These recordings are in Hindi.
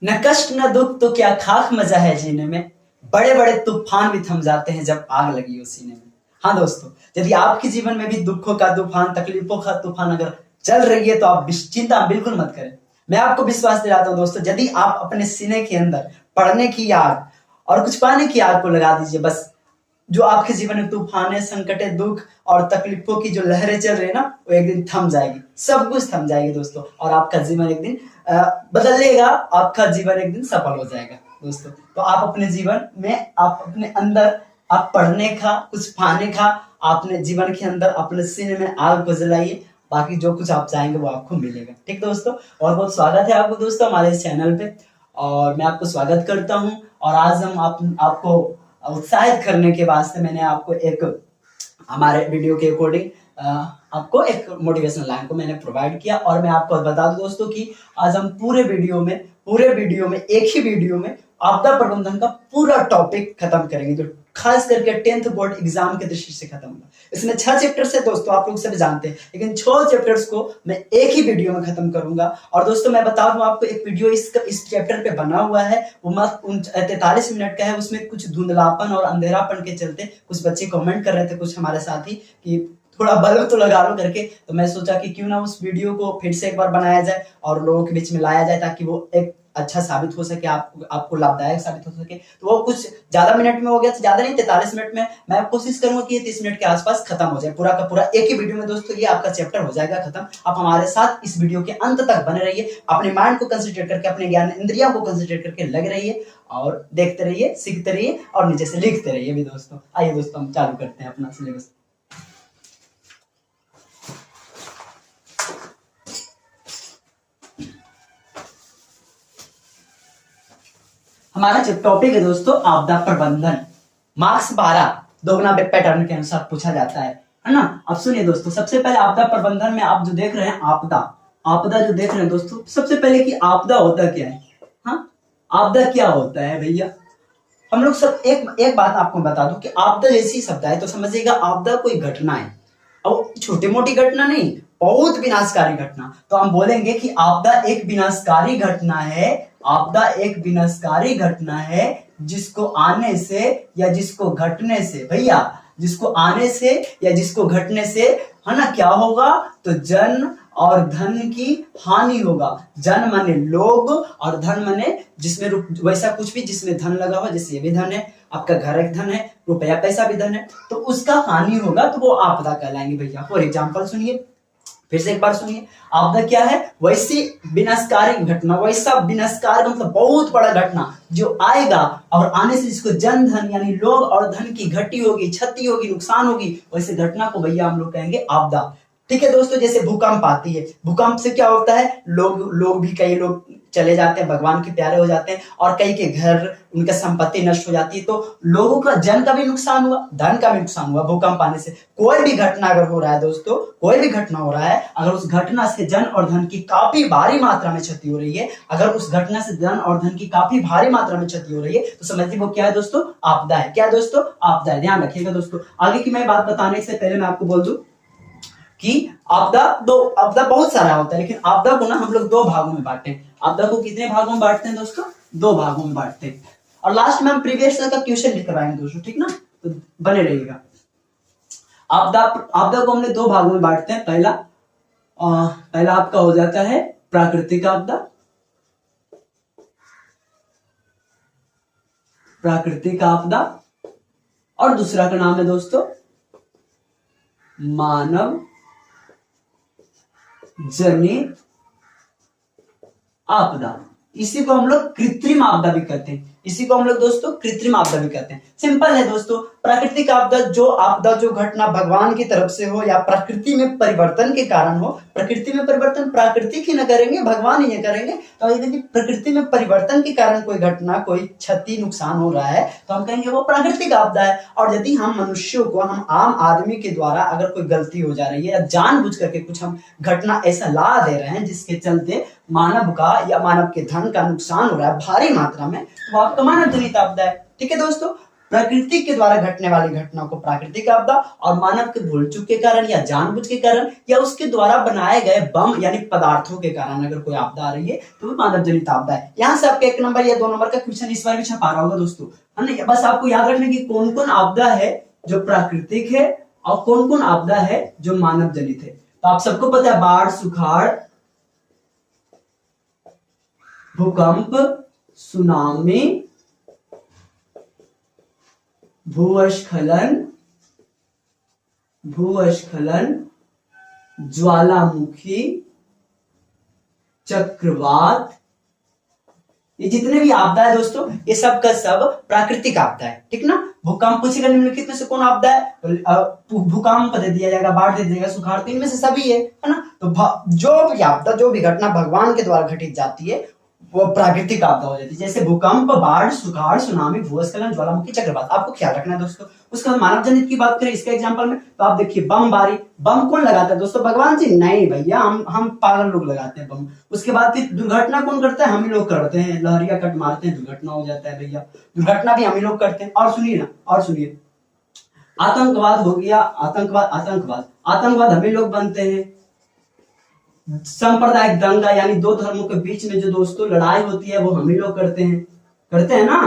न कष्ट न दुख तो क्या खाक मजा है जीने में। बड़े बड़े तूफान भी थम जाते हैं जब आग लगी हो सीने में। हाँ दोस्तों, यदि आपके जीवन में भी दुखों का तूफान, तकलीफों का तूफान अगर चल रही है तो आप चिंता बिल्कुल मत करें। मैं आपको विश्वास दिलाता हूँ दोस्तों, यदि आप अपने सीने के अंदर पढ़ने की आग और कुछ पाने की आग को लगा दीजिए, बस जो आपके जीवन में तूफान, संकटे, दुख और तकलीफों की जो लहरें चल रही है ना, वो एक दिन थम जाएगी। सब कुछ थम जाएगी दोस्तों, और आपका जीवन एक दिन बदलेगा। आपका जीवन एक दिन सफल हो जाएगा दोस्तों। तो आप अपने जीवन में, आप अपने अंदर, आप पढ़ने का, कुछ पाने का, आपने जीवन के अंदर अपने सीने में आग को जलाइए। बाकी जो कुछ आप चाहेंगे वो आपको मिलेगा। ठीक दोस्तों, और बहुत स्वागत है आपको दोस्तों हमारे इस चैनल पे, और मैं आपको स्वागत करता हूँ। और आज हम आपको उत्साहित करने के वास्ते मैंने आपको एक हमारे वीडियो के अकॉर्डिंग आपको एक मोटिवेशनल लाइन को मैंने प्रोवाइड किया। और मैं आपको बता दूं दोस्तों कि आज हम पूरे वीडियो में एक ही वीडियो में आपदा प्रबंधन का पूरा टॉपिक खत्म करेंगे, जो खास करके 10th बोर्ड एग्जाम के दृष्टि से खत्म होगा। इसमें 6 चैप्टर्स है दोस्तों, आप लोग सभी जानते हैं, लेकिन 6 चैप्टर्स को मैं एक ही वीडियो में खत्म करूंगा। और दोस्तों मैं बता दूं आपको, एक वीडियो इस चैप्टर पे बना हुआ है, वो 43 मिनट का है। उसमें कुछ धुंधलापन और अंधेरापन के चलते कुछ बच्चे कमेंट कर रहे थे, कुछ हमारे साथी, कि थोड़ा बल्ब तो लगा लो करके। तो मैं सोचा कि क्यों ना उस वीडियो को फिर से एक बार बनाया जाए और लोगों के बीच में लाया जाए, ताकि वो एक अच्छा साबित हो सके, आपको लाभदायक साबित हो सके। तो वो कुछ ज्यादा मिनट में हो गया, ज्यादा नहीं, 43 मिनट में। मैं कोशिश करूंगा कि 30 मिनट के आसपास खत्म हो जाए पूरा का पूरा एक ही वीडियो में दोस्तों। ये आपका चैप्टर हो जाएगा खत्म। आप हमारे साथ इस वीडियो के अंत तक बने रहिए, अपने माइंड को कंसंट्रेट करके, अपने ज्ञान इंद्रियों को कंसंट्रेट करके लगे रहिए, और देखते रहिए, सीखते रहिए, और नीचे से लिखते रहिए भी दोस्तों। आइए दोस्तों, हम चालू करते हैं अपना सिलेबस। हमारा जो टॉपिक है दोस्तों, आपदा प्रबंधन। मार्क्स 12 दोगुना पैटर्न के अनुसार पूछा जाता है ना। अब सुनिए दोस्तों, सबसे पहले आपदा प्रबंधन में आप जो देख रहे हैं, आपदा जो देख रहे हैं दोस्तों, सबसे पहले कि आपदा होता क्या है। हाँ, आपदा क्या होता है भैया, हम लोग सब एक बात आपको बता दूं कि आपदा जैसी शब्द है तो समझिएगा आपदा कोई घटना है, और छोटी मोटी घटना नहीं, बहुत विनाशकारी घटना। तो हम बोलेंगे कि आपदा एक विनाशकारी घटना है। आपदा एक विनाशकारी घटना है जिसको आने से या जिसको घटने से, भैया जिसको आने से या जिसको घटने से, है ना, क्या होगा, तो जन और धन की हानि होगा। जन माने लोग, और धन माने जिसमें वैसा कुछ भी जिसमें धन लगा हो, जैसे ये भी धन है, आपका घर एक धन है, रुपया पैसा भी धन है, तो उसका हानि होगा, तो वो आपदा कहलाएंगे भैया। फॉर एग्जाम्पल सुनिए, फिर से एक बार सुनिए, आपदा क्या है, वैसी विनाशकारी घटना, वैसा विनाशकारी मतलब बहुत बड़ा घटना जो आएगा और आने से जिसको जन धन यानी लोग और धन की घटी होगी, क्षति होगी, नुकसान होगी, वैसे घटना को भैया हम लोग कहेंगे आपदा। ठीक है दोस्तों, जैसे भूकंप आती है, भूकंप से क्या होता है, लोग भी, कई लोग चले जाते हैं, भगवान के प्यारे हो जाते हैं, और कई के घर, उनका संपत्ति नष्ट हो जाती है। तो लोगों का, जन का भी नुकसान हुआ, धन का भी नुकसान हुआ भूकंप आने से। कोई भी घटना अगर हो रहा है दोस्तों, कोई भी घटना हो रहा है, अगर उस घटना से जन और धन की काफी भारी मात्रा में क्षति हो रही है, अगर उस घटना से जन और धन की काफी भारी मात्रा में क्षति हो रही है, तो समझिए वो क्या है दोस्तों, आपदा है। क्या दोस्तों, आपदा है। ध्यान रखिएगा दोस्तों। आगे की मैं बात बताने से पहले मैं आपको बोल दूं कि आपदा बहुत सारा होता है, लेकिन आपदा को ना हम लोग 2 भागों में बांटते हैं। आपदा को कितने भागों में बांटते हैं दोस्तों, 2 भागों में बांटते हैं। और लास्ट में हम प्रीवियस ईयर का क्वेश्चन लिख करवाएंगे दोस्तों, ठीक ना, तो बने रहिएगा। आपदा को हमने 2 भागों में बांटते हैं। पहला आपका हो जाता है प्राकृतिक आपदा, और दूसरा का नाम है दोस्तों मानव जनित आपदा। इसी को हम लोग कृत्रिम आपदा भी कहते हैं। इसी को हम लोग दोस्तों कृत्रिम आपदा भी कहते हैं। सिंपल है दोस्तों, प्राकृतिक आपदा जो घटना भगवान की तरफ से हो या प्रकृति में परिवर्तन के कारण हो। प्रकृति में परिवर्तन प्राकृतिक ही न करेंगे, भगवान ही न करेंगे। तो यदि प्रकृति में परिवर्तन के कारण कोई घटना, कोई क्षति, नुकसान हो रहा है, तो हम कहेंगे वो प्राकृतिक आपदा है। और यदि हम मनुष्यों को, हम आम आदमी के द्वारा अगर कोई गलती हो जा रही है या जानबूझ करके कुछ हम घटना ऐसा ला दे रहे हैं जिसके चलते मानव का या मानव के धन का नुकसान हो रहा है भारी मात्रा में, तो आपका मानव जनित आपदा है। ठीक है दोस्तों, प्रकृति के द्वारा घटने वाली घटना को प्राकृतिक आपदा, और मानव के भूल चूक के कारण या जानबूझ के कारण या उसके द्वारा बनाए गए बम यानी पदार्थों के कारण अगर कोई आपदा आ रही है तो वो मानव जनित आपदा है। यहाँ से आपका 1 नंबर या 2 नंबर का क्वेश्चन इस बार भी छपा रहा होगा दोस्तों, है ना। बस आपको याद रखना कि कौन कौन आपदा है जो प्राकृतिक है और कौन कौन आपदा है जो मानव जनित है। तो आप सबको पता है बाढ़, सुखाड़, भूकंप, सुनामी, भूस्खलन, ज्वालामुखी, चक्रवात, ये जितने भी आपदा है दोस्तों ये सब का सब प्राकृतिक आपदा है, ठीक ना। भूकंप पूछेगा निम्नलिखित में से कौन आपदा है, तो भूकंप दे दिया जाएगा, बाढ़ दे दिया जाएगा, सुखाड़, तीन में से सभी है ना। तो जो भी आपदा, जो भी घटना भगवान के द्वारा घटित जाती है वो प्राकृतिक आपदा हो जाती है, जैसे भूकंप, बाढ़, सुखाड़, सुनामी, भूस्खलन, ज्वालामुखी, चक्रवात। आपको ख्याल रखना है दोस्तों। उसके बाद मानव जनित की बात करें इसके एग्जांपल में, तो आप देखिए बमबारी, बम कौन लगाता है दोस्तों, भगवान जी नहीं भैया, हम पागल लोग लगाते हैं बम। उसके बाद फिर दुर्घटना कौन करता है, हम ही लोग करते हैं, लहरिया कट मारते हैं, दुर्घटना हो जाता है भैया, दुर्घटना भी हम ही लोग करते हैं। और सुनिए ना, और सुनिए, आतंकवाद हो गया, आतंकवाद हम ही लोग बनते हैं। सांप्रदायिक दंगा यानी दो धर्मों के बीच में जो दोस्तों लड़ाई होती है वो हम ही लोग करते हैं ना,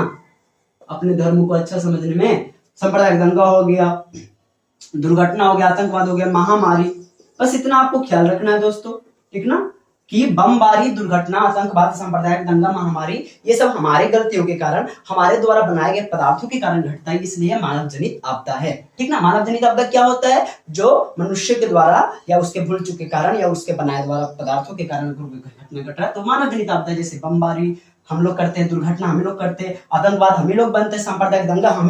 अपने धर्म को अच्छा समझने में। सांप्रदायिक दंगा हो गया, दुर्घटना हो गया, आतंकवाद हो गया, महामारी, बस इतना आपको ख्याल रखना है दोस्तों, ठीक ना, कि बमबारी, दुर्घटना, आतंकवाद, सांप्रदायिक दंगा, महामारी, ये सब हमारे गलतियों के कारण, हमारे द्वारा बनाए गए पदार्थों के कारण घटता है, इसलिए मानव जनित आपदा है, ठीक ना। मानव जनित आपदा क्या होता है, जो मनुष्य के द्वारा या उसके भूल चूक के कारण या उसके बनाए द्वारा पदार्थों के कारण घटना घट रहा है तो मानव जनित आपदा। जैसे बमबारी हम लोग करते हैं, दुर्घटना हम ही लोग करते हैं, आतंकवाद हम ही लोग बनते हैं, सांप्रदायिक दंगा हम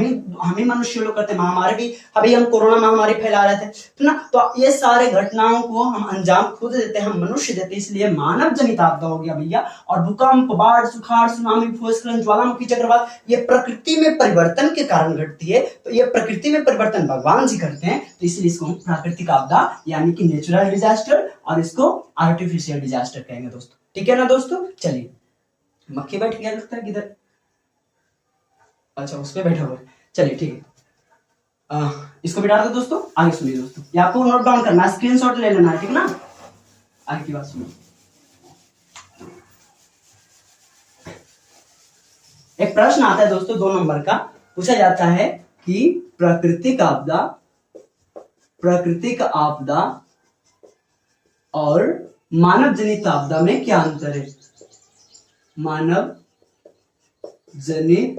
ही मनुष्य लोग करते हैं, महामारी भी अभी हम कोरोना महामारी फैला रहे थे, तो ना, तो ये सारे घटनाओं को हम अंजाम खुद देते हैं, हम मनुष्य देते हैं, इसलिए मानव जनित आपदा हो गया भैया। और भूकंप, बाढ़, सुखाड़, सुनामी, भूस्खलन, ज्वालामुखी, चक्रवात, ये प्रकृति में परिवर्तन के कारण घटती है, तो ये प्रकृति में परिवर्तन भगवान जी करते हैं, तो इसलिए इसको हम प्राकृतिक आपदा यानी कि नेचुरल डिजास्टर और इसको आर्टिफिशियल डिजास्टर कहेंगे दोस्तों, ठीक है ना दोस्तों। चलिए, मक्खी बैठ गया लगता है किधर, अच्छा उस पे बैठा हुआ है, चलिए ठीक है, इसको बिठा दो दोस्तों। आगे सुनिए दोस्तों, ये आपको नोट डाउन करना है, स्क्रीनशॉट ले लेना है, ठीक ना। आगे की बात सुनिए, एक प्रश्न आता है दोस्तों 2 नंबर का, पूछा जाता है कि प्राकृतिक आपदा और मानव जनित आपदा में क्या अंतर है। मानव जनित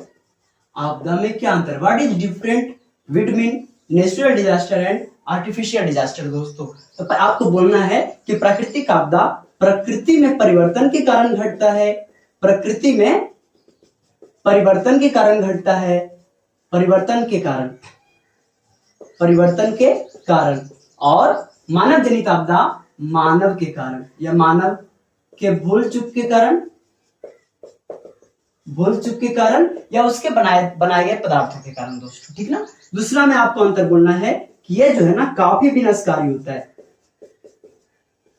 आपदा में क्या अंतर, what is different between natural disaster and artificial disaster दोस्तों। तो आपको बोलना है कि प्राकृतिक आपदा प्रकृति में परिवर्तन के कारण घटता है, प्रकृति में परिवर्तन के कारण घटता है, परिवर्तन के कारण, और मानव जनित आपदा मानव के कारण या मानव के भूल चूक के कारण या उसके बनाए गए पदार्थों के कारण दोस्तों, ठीक ना। दूसरा में आपको अंतर बोलना है कि ये जो है ना काफी विनाशकारी होता है,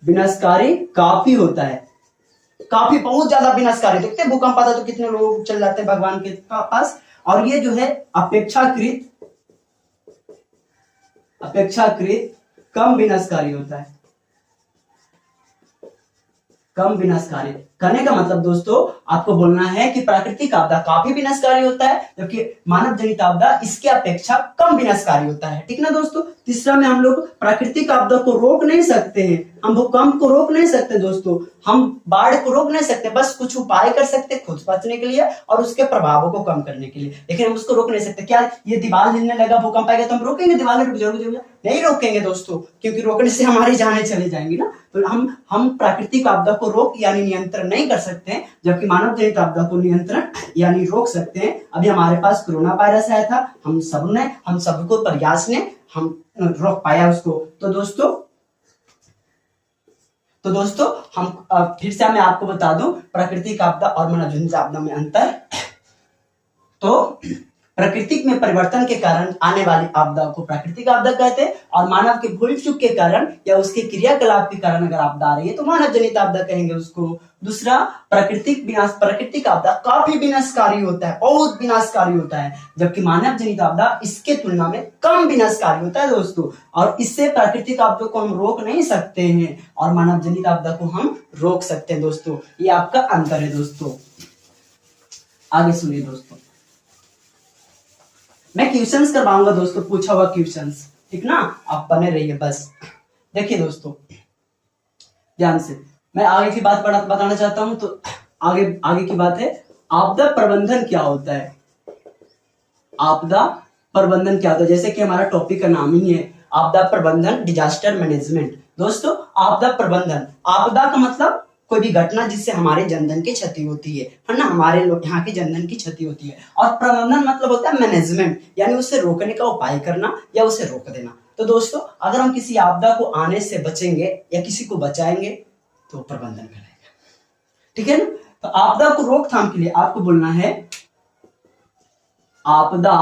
विनाशकारी काफी होता है, काफी बहुत ज्यादा विनाशकारी। देखते हैं भूकंप आता तो कितने लोग चल जाते हैं भगवान के पास, और ये जो है अपेक्षाकृत कम विनाशकारी होता है, कम विनाशकारी। कहने का मतलब दोस्तों आपको बोलना है कि प्राकृतिक आपदा काफी विनाशकारी होता है, जबकि मानव जनित आपदा इसके अपेक्षा कम विनाशकारी होता है, ठीक ना दोस्तों। तीसरा में हम लोग प्राकृतिक आपदा को रोक नहीं सकते हैं, हम भूकंप को रोक नहीं सकते दोस्तों, हम बाढ़ को रोक नहीं सकते, बस कुछ उपाय कर सकते खुद बचने के लिए और उसके प्रभावों को कम करने के लिए, लेकिन हम उसको रोक नहीं सकते। क्या ये दीवार हिलने लगा, भूकंप आएगा तो हम रोकेंगे दीवार, नहीं रोकेंगे दोस्तों, क्योंकि रोकने से हमारी जानें चली जाएंगी ना। तो हम प्राकृतिक आपदा को रोक यानी नियंत्रण नहीं कर सकते हैं, जबकि मानव जनित आपदा को नियंत्रण यानी रोक सकते हैं। अभी हमारे पास कोरोना वायरस आया था, हम सबको प्रयास ने हम रोक पाया उसको। तो दोस्तों हम फिर से मैं आपको बता दूं प्राकृतिक आपदा और मानव जनित आपदा में अंतर। तो प्राकृतिक में परिवर्तन के कारण आने वाली आपदा को प्राकृतिक आपदा कहते हैं, और मानव के भूल चूक के कारण या उसके क्रियाकलाप के कारण अगर आपदा आ रही है तो मानव जनित आपदा कहेंगे उसको। दूसरा, प्राकृतिक विनाश, प्राकृतिक आपदा काफी विनाशकारी होता है, बहुत विनाशकारी होता है, जबकि मानव जनित आपदा इसके तुलना में कम विनाशकारी होता है दोस्तों। और इससे प्राकृतिक आपदा को हम रोक नहीं सकते हैं और मानव जनित आपदा को हम रोक सकते हैं दोस्तों। ये आपका अंतर है दोस्तों। आगे सुनिए दोस्तों, मैं क्वेश्चंस करवाऊंगा दोस्तों, पूछा हुआ क्वेश्चंस, ठीक ना, आप बने रहिए बस। देखिए दोस्तों ध्यान से, मैं आगे की बात बताना चाहता हूं, तो आगे की बात है, आपदा प्रबंधन क्या होता है। आपदा प्रबंधन क्या होता है, जैसे कि हमारा टॉपिक का नाम ही है आपदा प्रबंधन, डिजास्टर मैनेजमेंट। दोस्तों आपदा प्रबंधन, आपदा का मतलब कोई भी घटना जिससे हमारे जनधन की क्षति होती है ना, हमारे लोग यहाँ की जनधन की क्षति होती है। और प्रबंधन मतलब होता है मैनेजमेंट, यानी उसे रोकने का उपाय करना या उसे रोक देना। तो दोस्तों अगर हम किसी आपदा को आने से बचेंगे या किसी को बचाएंगे तो प्रबंधन करेंगे, ठीक है ना। तो आपदा को रोकथाम के लिए आपको बोलना है, आपदा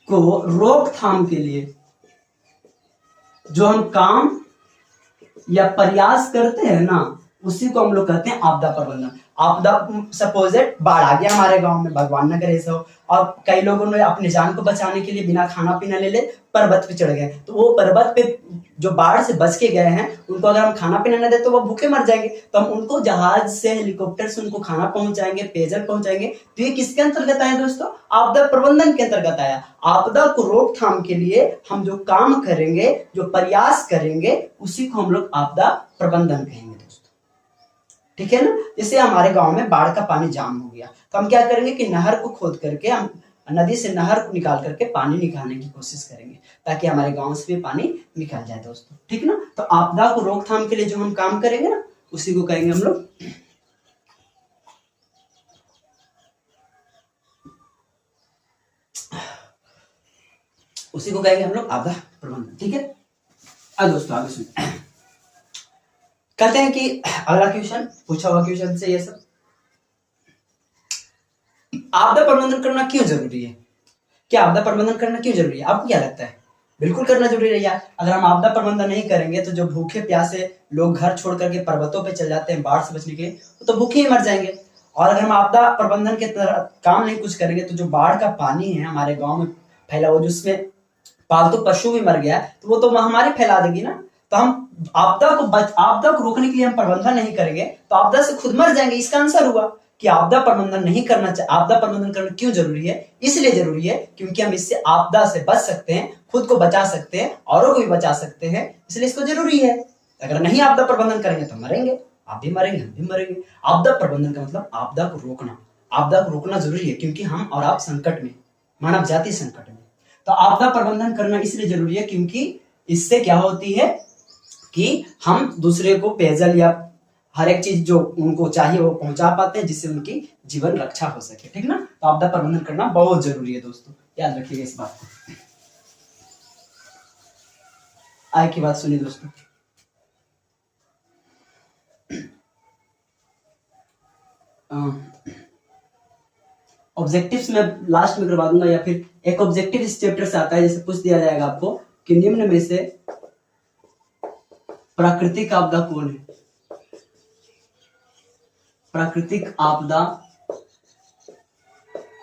को रोकथाम के लिए जो हम काम या प्रयास करते हैं ना, उसी को हम लोग कहते हैं आपदा प्रबंधन। आपदा सपोज बाढ़ आ गया हमारे गांव में, भगवान न करे ऐसा हो, और कई लोगों ने अपनी जान को बचाने के लिए बिना खाना पीना ले पर्वत पे चढ़ गए, तो वो पर्वत पे जो बाढ़ से बच के गए हैं उनको अगर हम खाना पीना न दे तो वो भूखे मर जाएंगे। तो हम उनको जहाज से, हेलीकॉप्टर से उनको खाना पहुंचाएंगे, पेयजल पहुंचाएंगे। तो ये किसके अंतर्गत आया दोस्तों, आपदा प्रबंधन के अंतर्गत आया। आपदा को रोकथाम के लिए हम जो काम करेंगे, जो प्रयास करेंगे, उसी को हम लोग आपदा प्रबंधन कहेंगे दोस्तों, ठीक है ना। जैसे हमारे गांव में बाढ़ का पानी जाम हो गया, तो हम क्या करेंगे कि नहर को खोद करके, हम नदी से नहर को निकाल करके पानी निकालने की कोशिश करेंगे ताकि हमारे गांव से भी पानी निकल जाए दोस्तों, ठीक ना। तो आपदा को रोकथाम के लिए जो हम काम करेंगे ना, उसी को कहेंगे हम लोग आपदा प्रबंधन, ठीक है। अब दोस्तों आगे सुनिए, कहते हैं कि अगला क्वेश्चन, पूछा हुआ क्वेश्चन से ये सब, आपदा प्रबंधन करना क्यों जरूरी है। क्या आपदा प्रबंधन करना क्यों जरूरी है, आपको क्या लगता है। बिल्कुल करना जरूरी है यार। अगर हम आपदा प्रबंधन नहीं करेंगे तो जो भूखे प्यासे लोग घर छोड़ करके पर्वतों पे चल जाते हैं बाढ़ से बचने के लिए, तो भूखे ही मर जाएंगे। और अगर हम आपदा प्रबंधन के तरह काम नहीं कुछ करेंगे तो जो बाढ़ का पानी है हमारे गांव में फैला हुआ, जिसमें पालतू पशु भी मर गया, तो वो तो महामारी फैला देगी ना। तो हम आपदा को रोकने के लिए हम प्रबंधन नहीं करेंगे तो आपदा से खुद मर जाएंगे। इसका आंसर हुआ कि आपदा प्रबंधन नहीं करना चाहिए। आपदा प्रबंधन करना क्यों जरूरी है, इसलिए जरूरी है क्योंकि हम इससे आपदा से बच सकते हैं, खुद को बचा सकते हैं, औरों को भी बचा सकते हैं, इसलिए इसको जरूरी है। अगर नहीं आपदा प्रबंधन करेंगे तो मरेंगे, आप भी मरेंगे, हम भी मरेंगे। आपदा प्रबंधन का मतलब आपदा को रोकना। आपदा को रोकना जरूरी है क्योंकि हम और आप संकट में, मानव जाति संकट में। तो आपदा प्रबंधन करना इसलिए जरूरी है क्योंकि इससे क्या होती है कि हम दूसरे को पेयजल या हर एक चीज जो उनको चाहिए वो पहुंचा पाते हैं, जिससे उनकी जीवन रक्षा हो सके, ठीक ना। तो आपदा प्रबंधन करना बहुत जरूरी है दोस्तों, याद रखिएगा इस बात को। आगे की बात सुनिए दोस्तों, ऑब्जेक्टिव्स में लास्ट में करवा दूंगा, या फिर एक ऑब्जेक्टिव इस चैप्टर से आता है, जैसे पूछ दिया जाएगा आपको कि निम्न में से प्राकृतिक आपदा कौन है। प्राकृतिक आपदा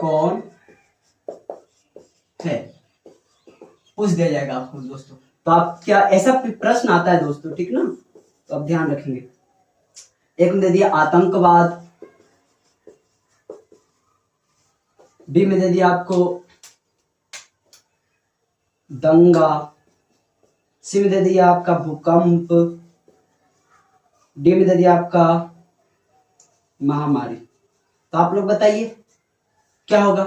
कौन है, पूछ दिया जाएगा आपको दोस्तों। तो आप क्या, ऐसा प्रश्न आता है दोस्तों, ठीक ना, तो आप ध्यान रखेंगे। एक में दे दिया आतंकवाद, बी में दे दिया आपको दंगा, सी में दे दिया आपका भूकंप, डी में दे दिया आपका महामारी। तो आप लोग बताइए क्या होगा।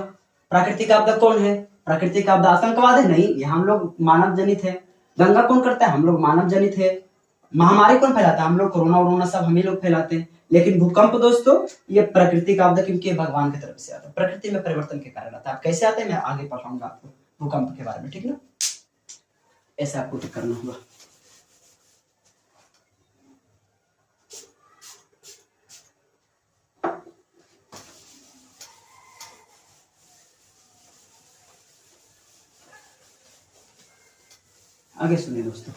प्राकृतिक आपदा कौन है, प्राकृतिक आपदा आतंकवाद है, नहीं, ये हम लोग मानव जनित है। दंगा कौन करता है, हम लोग मानव जनित है। महामारी कौन फैलाता है, हम लोग, कोरोना वोरोना सब हम ही लोग फैलाते हैं। लेकिन भूकंप दोस्तों ये प्राकृतिक आपदा क्योंकि भगवान की तरफ से आता है, प्रकृति में परिवर्तन के कारण आता है। कैसे आता है मैं आगे बताऊंगा आपको भूकंप के बारे में, ठीक ना। ऐसा आपको तो करना होगा। आगे सुनिए दोस्तों,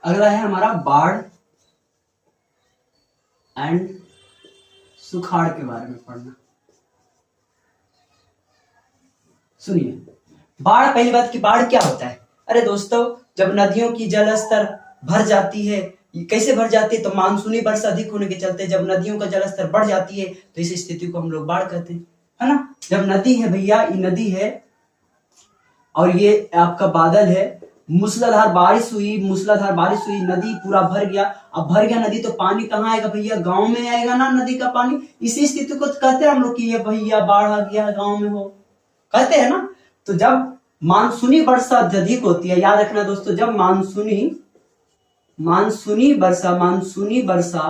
अगला है हमारा बाढ़ एंड सुखाड़ के बारे में पढ़ना। सुनिए, बाढ़, पहली बात की बाढ़ क्या होता है? अरे दोस्तों, जब नदियों की जल स्तर भर जाती है, कैसे भर जाती है? तो मानसूनी वर्षा अधिक होने के चलते जब नदियों का जल स्तर बढ़ जाती है तो इस स्थिति को हम लोग बाढ़ कहते हैं, है ना। जब नदी है भैया, ये नदी है और ये आपका बादल है, मूसलाधार बारिश हुई, नदी पूरा भर गया। अब भर गया नदी तो पानी कहाँ आएगा भैया? गांव में आएगा ना नदी का पानी। इसी स्थिति को कहते हैं हम लोग कि ये भैया बाढ़ आ गया, गांव में हो, कहते हैं ना। तो जब मानसूनी वर्षा अधिक होती है, याद रखना दोस्तों, जब मानसूनी वर्षा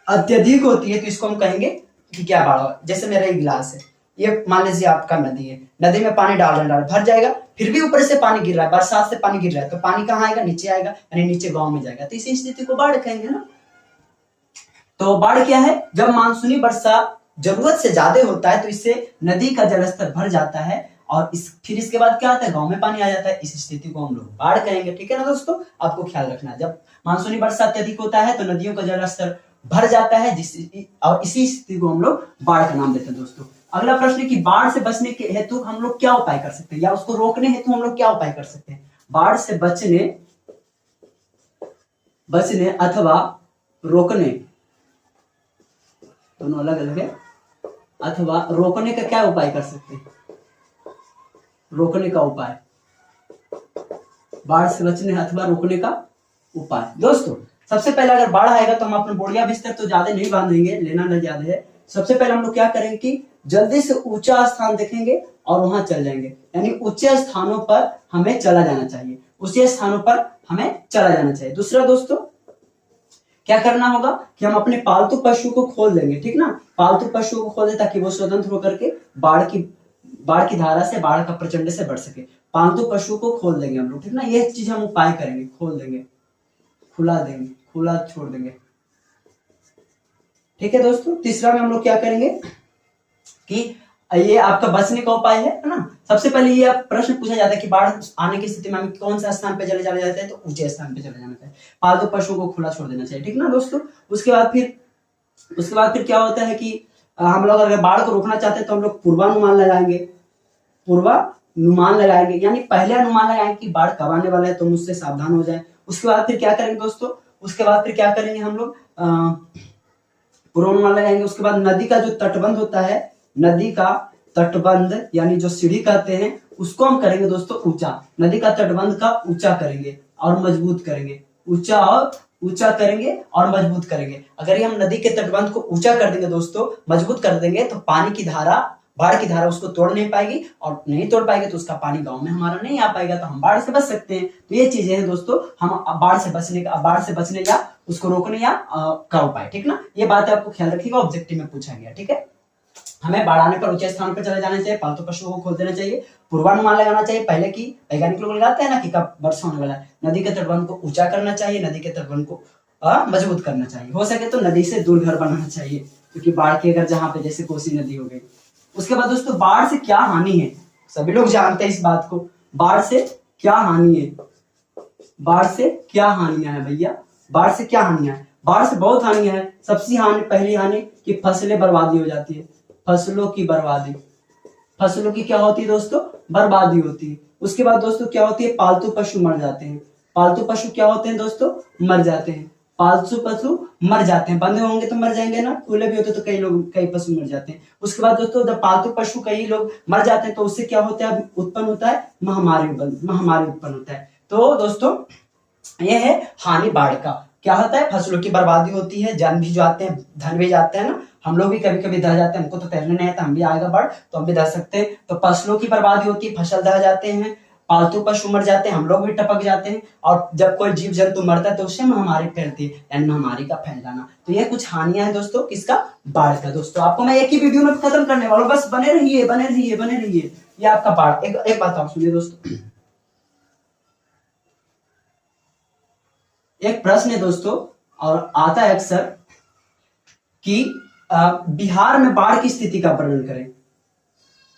अत्यधिक होती है तो इसको हम कहेंगे कि क्या बाढ़। जैसे मेरा एक गिलास है, ये मान लीजिए आपका नदी है, नदी में पानी डाल भर जाएगा, फिर भी ऊपर से पानी गिर रहा है, बरसात से पानी गिर रहा है, तो पानी कहाँ आएगा? नीचे आएगा, यानी नीचे गांव में जाएगा। तो इसी स्थिति को बाढ़ कहेंगे ना। तो बाढ़ क्या है? जब मानसूनी वर्षा जरूरत से ज्यादा होता है तो इससे नदी का जलस्तर भर जाता है और फिर इसके बाद क्या आता है? गांव में पानी आ जाता है। इस स्थिति को हम लोग बाढ़ कहेंगे, ठीक है ना दोस्तों। आपको ख्याल रखना, जब मानसूनी वर्षा अत्यधिक होता है तो नदियों का जलस्तर भर जाता है, और इसी स्थिति को हम लोग बाढ़ का नाम देते हैं दोस्तों। अगला प्रश्न है कि बाढ़ से बचने के हेतु हम लोग क्या उपाय कर सकते हैं, या उसको रोकने हेतु हम लोग क्या उपाय कर सकते हैं? बाढ़ से बचने अथवा रोकने, दोनों अलग अलग है। अथवा रोकने का क्या उपाय कर सकते हैं? रोकने का उपाय, बाढ़ से बचने अथवा रोकने का उपाय। दोस्तों, सबसे पहले अगर बाढ़ आएगा तो हम अपने बोरिया बिस्तर तो ज्यादा नहीं बांधेंगे, लेना नहीं ज्यादा है। सबसे पहले हम लोग क्या करेंगे कि जल्दी से ऊंचा स्थान देखेंगे और वहां चल जाएंगे, यानी ऊंचे स्थानों पर हमें चला जाना चाहिए, ऊंचे स्थानों पर हमें चला जाना चाहिए। दूसरा दोस्तों, क्या करना होगा कि हम अपने पालतू पशु को खोल देंगे, ठीक ना। पालतू पशु को खोल दे ताकि वो स्वतंत्र होकर के बाढ़ की धारा से, बाढ़ का प्रचंड से बच सके। पालतू पशु को खोल देंगे हम लोग, ठीक ना। ये चीज हम उपाय करेंगे, खोल देंगे, खुला देंगे, खुला छोड़ देंगे, ठीक है दोस्तों। तीसरा में हम लोग क्या करेंगे कि ये आपका बचने का उपाय है ना। सबसे पहले ये प्रश्न पूछा जाता है कि बाढ़ आने की स्थिति में हमें कौन सा स्थान पे चले जाना जाता है? तो ऊंचे स्थान पे चले जाना चाहिए, पालतू पशुओं को खुला छोड़ देना चाहिए, ठीक ना दोस्तों। उसके बाद फिर क्या होता है कि हम लोग अगर बाढ़ को रोकना चाहते हैं तो हम लोग पूर्वानुमान लगाएंगे, यानी पहले अनुमान लगाएंगे कि बाढ़ कब आने वाला है, तो मुझसे सावधान हो जाए। उसके बाद फिर क्या करेंगे दोस्तों? हम लोग पूर्वानुमान लगाएंगे। उसके बाद नदी का जो तटबंध होता है, नदी का तटबंध यानी जो सीढ़ी कहते हैं, उसको हम करेंगे दोस्तों ऊंचा। नदी का तटबंध का ऊंचा करेंगे और मजबूत करेंगे, ऊंचा करेंगे और मजबूत करेंगे। अगर ये हम नदी के तटबंध को ऊंचा कर देंगे दोस्तों, मजबूत कर देंगे, तो पानी की धारा, बाढ़ की धारा उसको तोड़ नहीं पाएगी, और नहीं तोड़ पाएगी तो उसका पानी गांव में हमारा नहीं आ पाएगा, तो हम बाढ़ से बच सकते हैं। तो ये चीजें हैं दोस्तों, हम बाढ़ से बचने या उसको रोकने या का उपाय, ठीक ना। ये बात आपको ख्याल रखिएगा, ऑब्जेक्टिव में पूछा गया, ठीक है। हमें बाढ़ आने पर ऊंचे स्थान पर चले जाना चाहिए, पालतू पशुओं को खोल देना चाहिए, पूर्वानुमान लगाना चाहिए, पहले की वैज्ञानिक लोग लगाते हैं ना कि कब वर्षा होने वाला है। नदी के तटबंध को ऊंचा करना चाहिए, नदी के तटबंध को मजबूत करना चाहिए, हो सके तो नदी से दूर घर बनाना चाहिए, क्योंकि बाढ़ की अगर जहां पे जैसे कोसी नदी हो गई। उसके बाद दोस्तों, बाढ़ से क्या हानि है? सभी लोग जानते हैं इस बात को, बाढ़ से क्या हानि है? बाढ़ से क्या हानियां है भैया? बाढ़ से क्या हानियां है? बाढ़ से बहुत हानियां है। सबसे पहली हानि कि फसलें बर्बादी हो जाती है, फसलों की क्या होती है दोस्तों? बर्बादी होती है। उसके बाद दोस्तों क्या होती है? पालतू पशु मर जाते हैं। पालतू पशु क्या होते हैं दोस्तों? मर जाते हैं। पालतू पशु मर जाते हैं, बंधे होंगे तो मर जाएंगे ना, खुले भी होते तो कई पशु मर जाते हैं। उसके बाद दोस्तों, जब पालतू पशु कई लोग मर जाते हैं तो उससे क्या होता है? उत्पन्न होता है महामारी उत्पन्न होता है। तो दोस्तों, यह है हानि बाढ़ का। क्या होता है? फसलों की बर्बादी होती है, जान भी जाते हैं, धन भी जाते हैं ना। हम लोग भी कभी कभी दह जाते हैं, हमको तो तैरने नहीं आता, हम भी आएगा बाढ़ तो हम भी दह सकते हैं। तो फसलों की बर्बादी होती है, फसल दह जाते हैं, पालतू पशु मर जाते हैं, हम लोग भी टपक जाते हैं, और जब कोई जीव जंतु मरता है तो उससे महामारी फैलती है, यानी महामारी का फैल जाना। तो ये कुछ हानियां हैं दोस्तों, किसका? बाढ़ का। दोस्तों, आपको मैं एक ही वीडियो में खत्म करने वाला हूं, बस बने रहिए। ये आपका बाढ़। एक बात आप सुनिए दोस्तों, एक प्रश्न है दोस्तों, और आता है अक्सर कि बिहार में बाढ़ की स्थिति का वर्णन करें।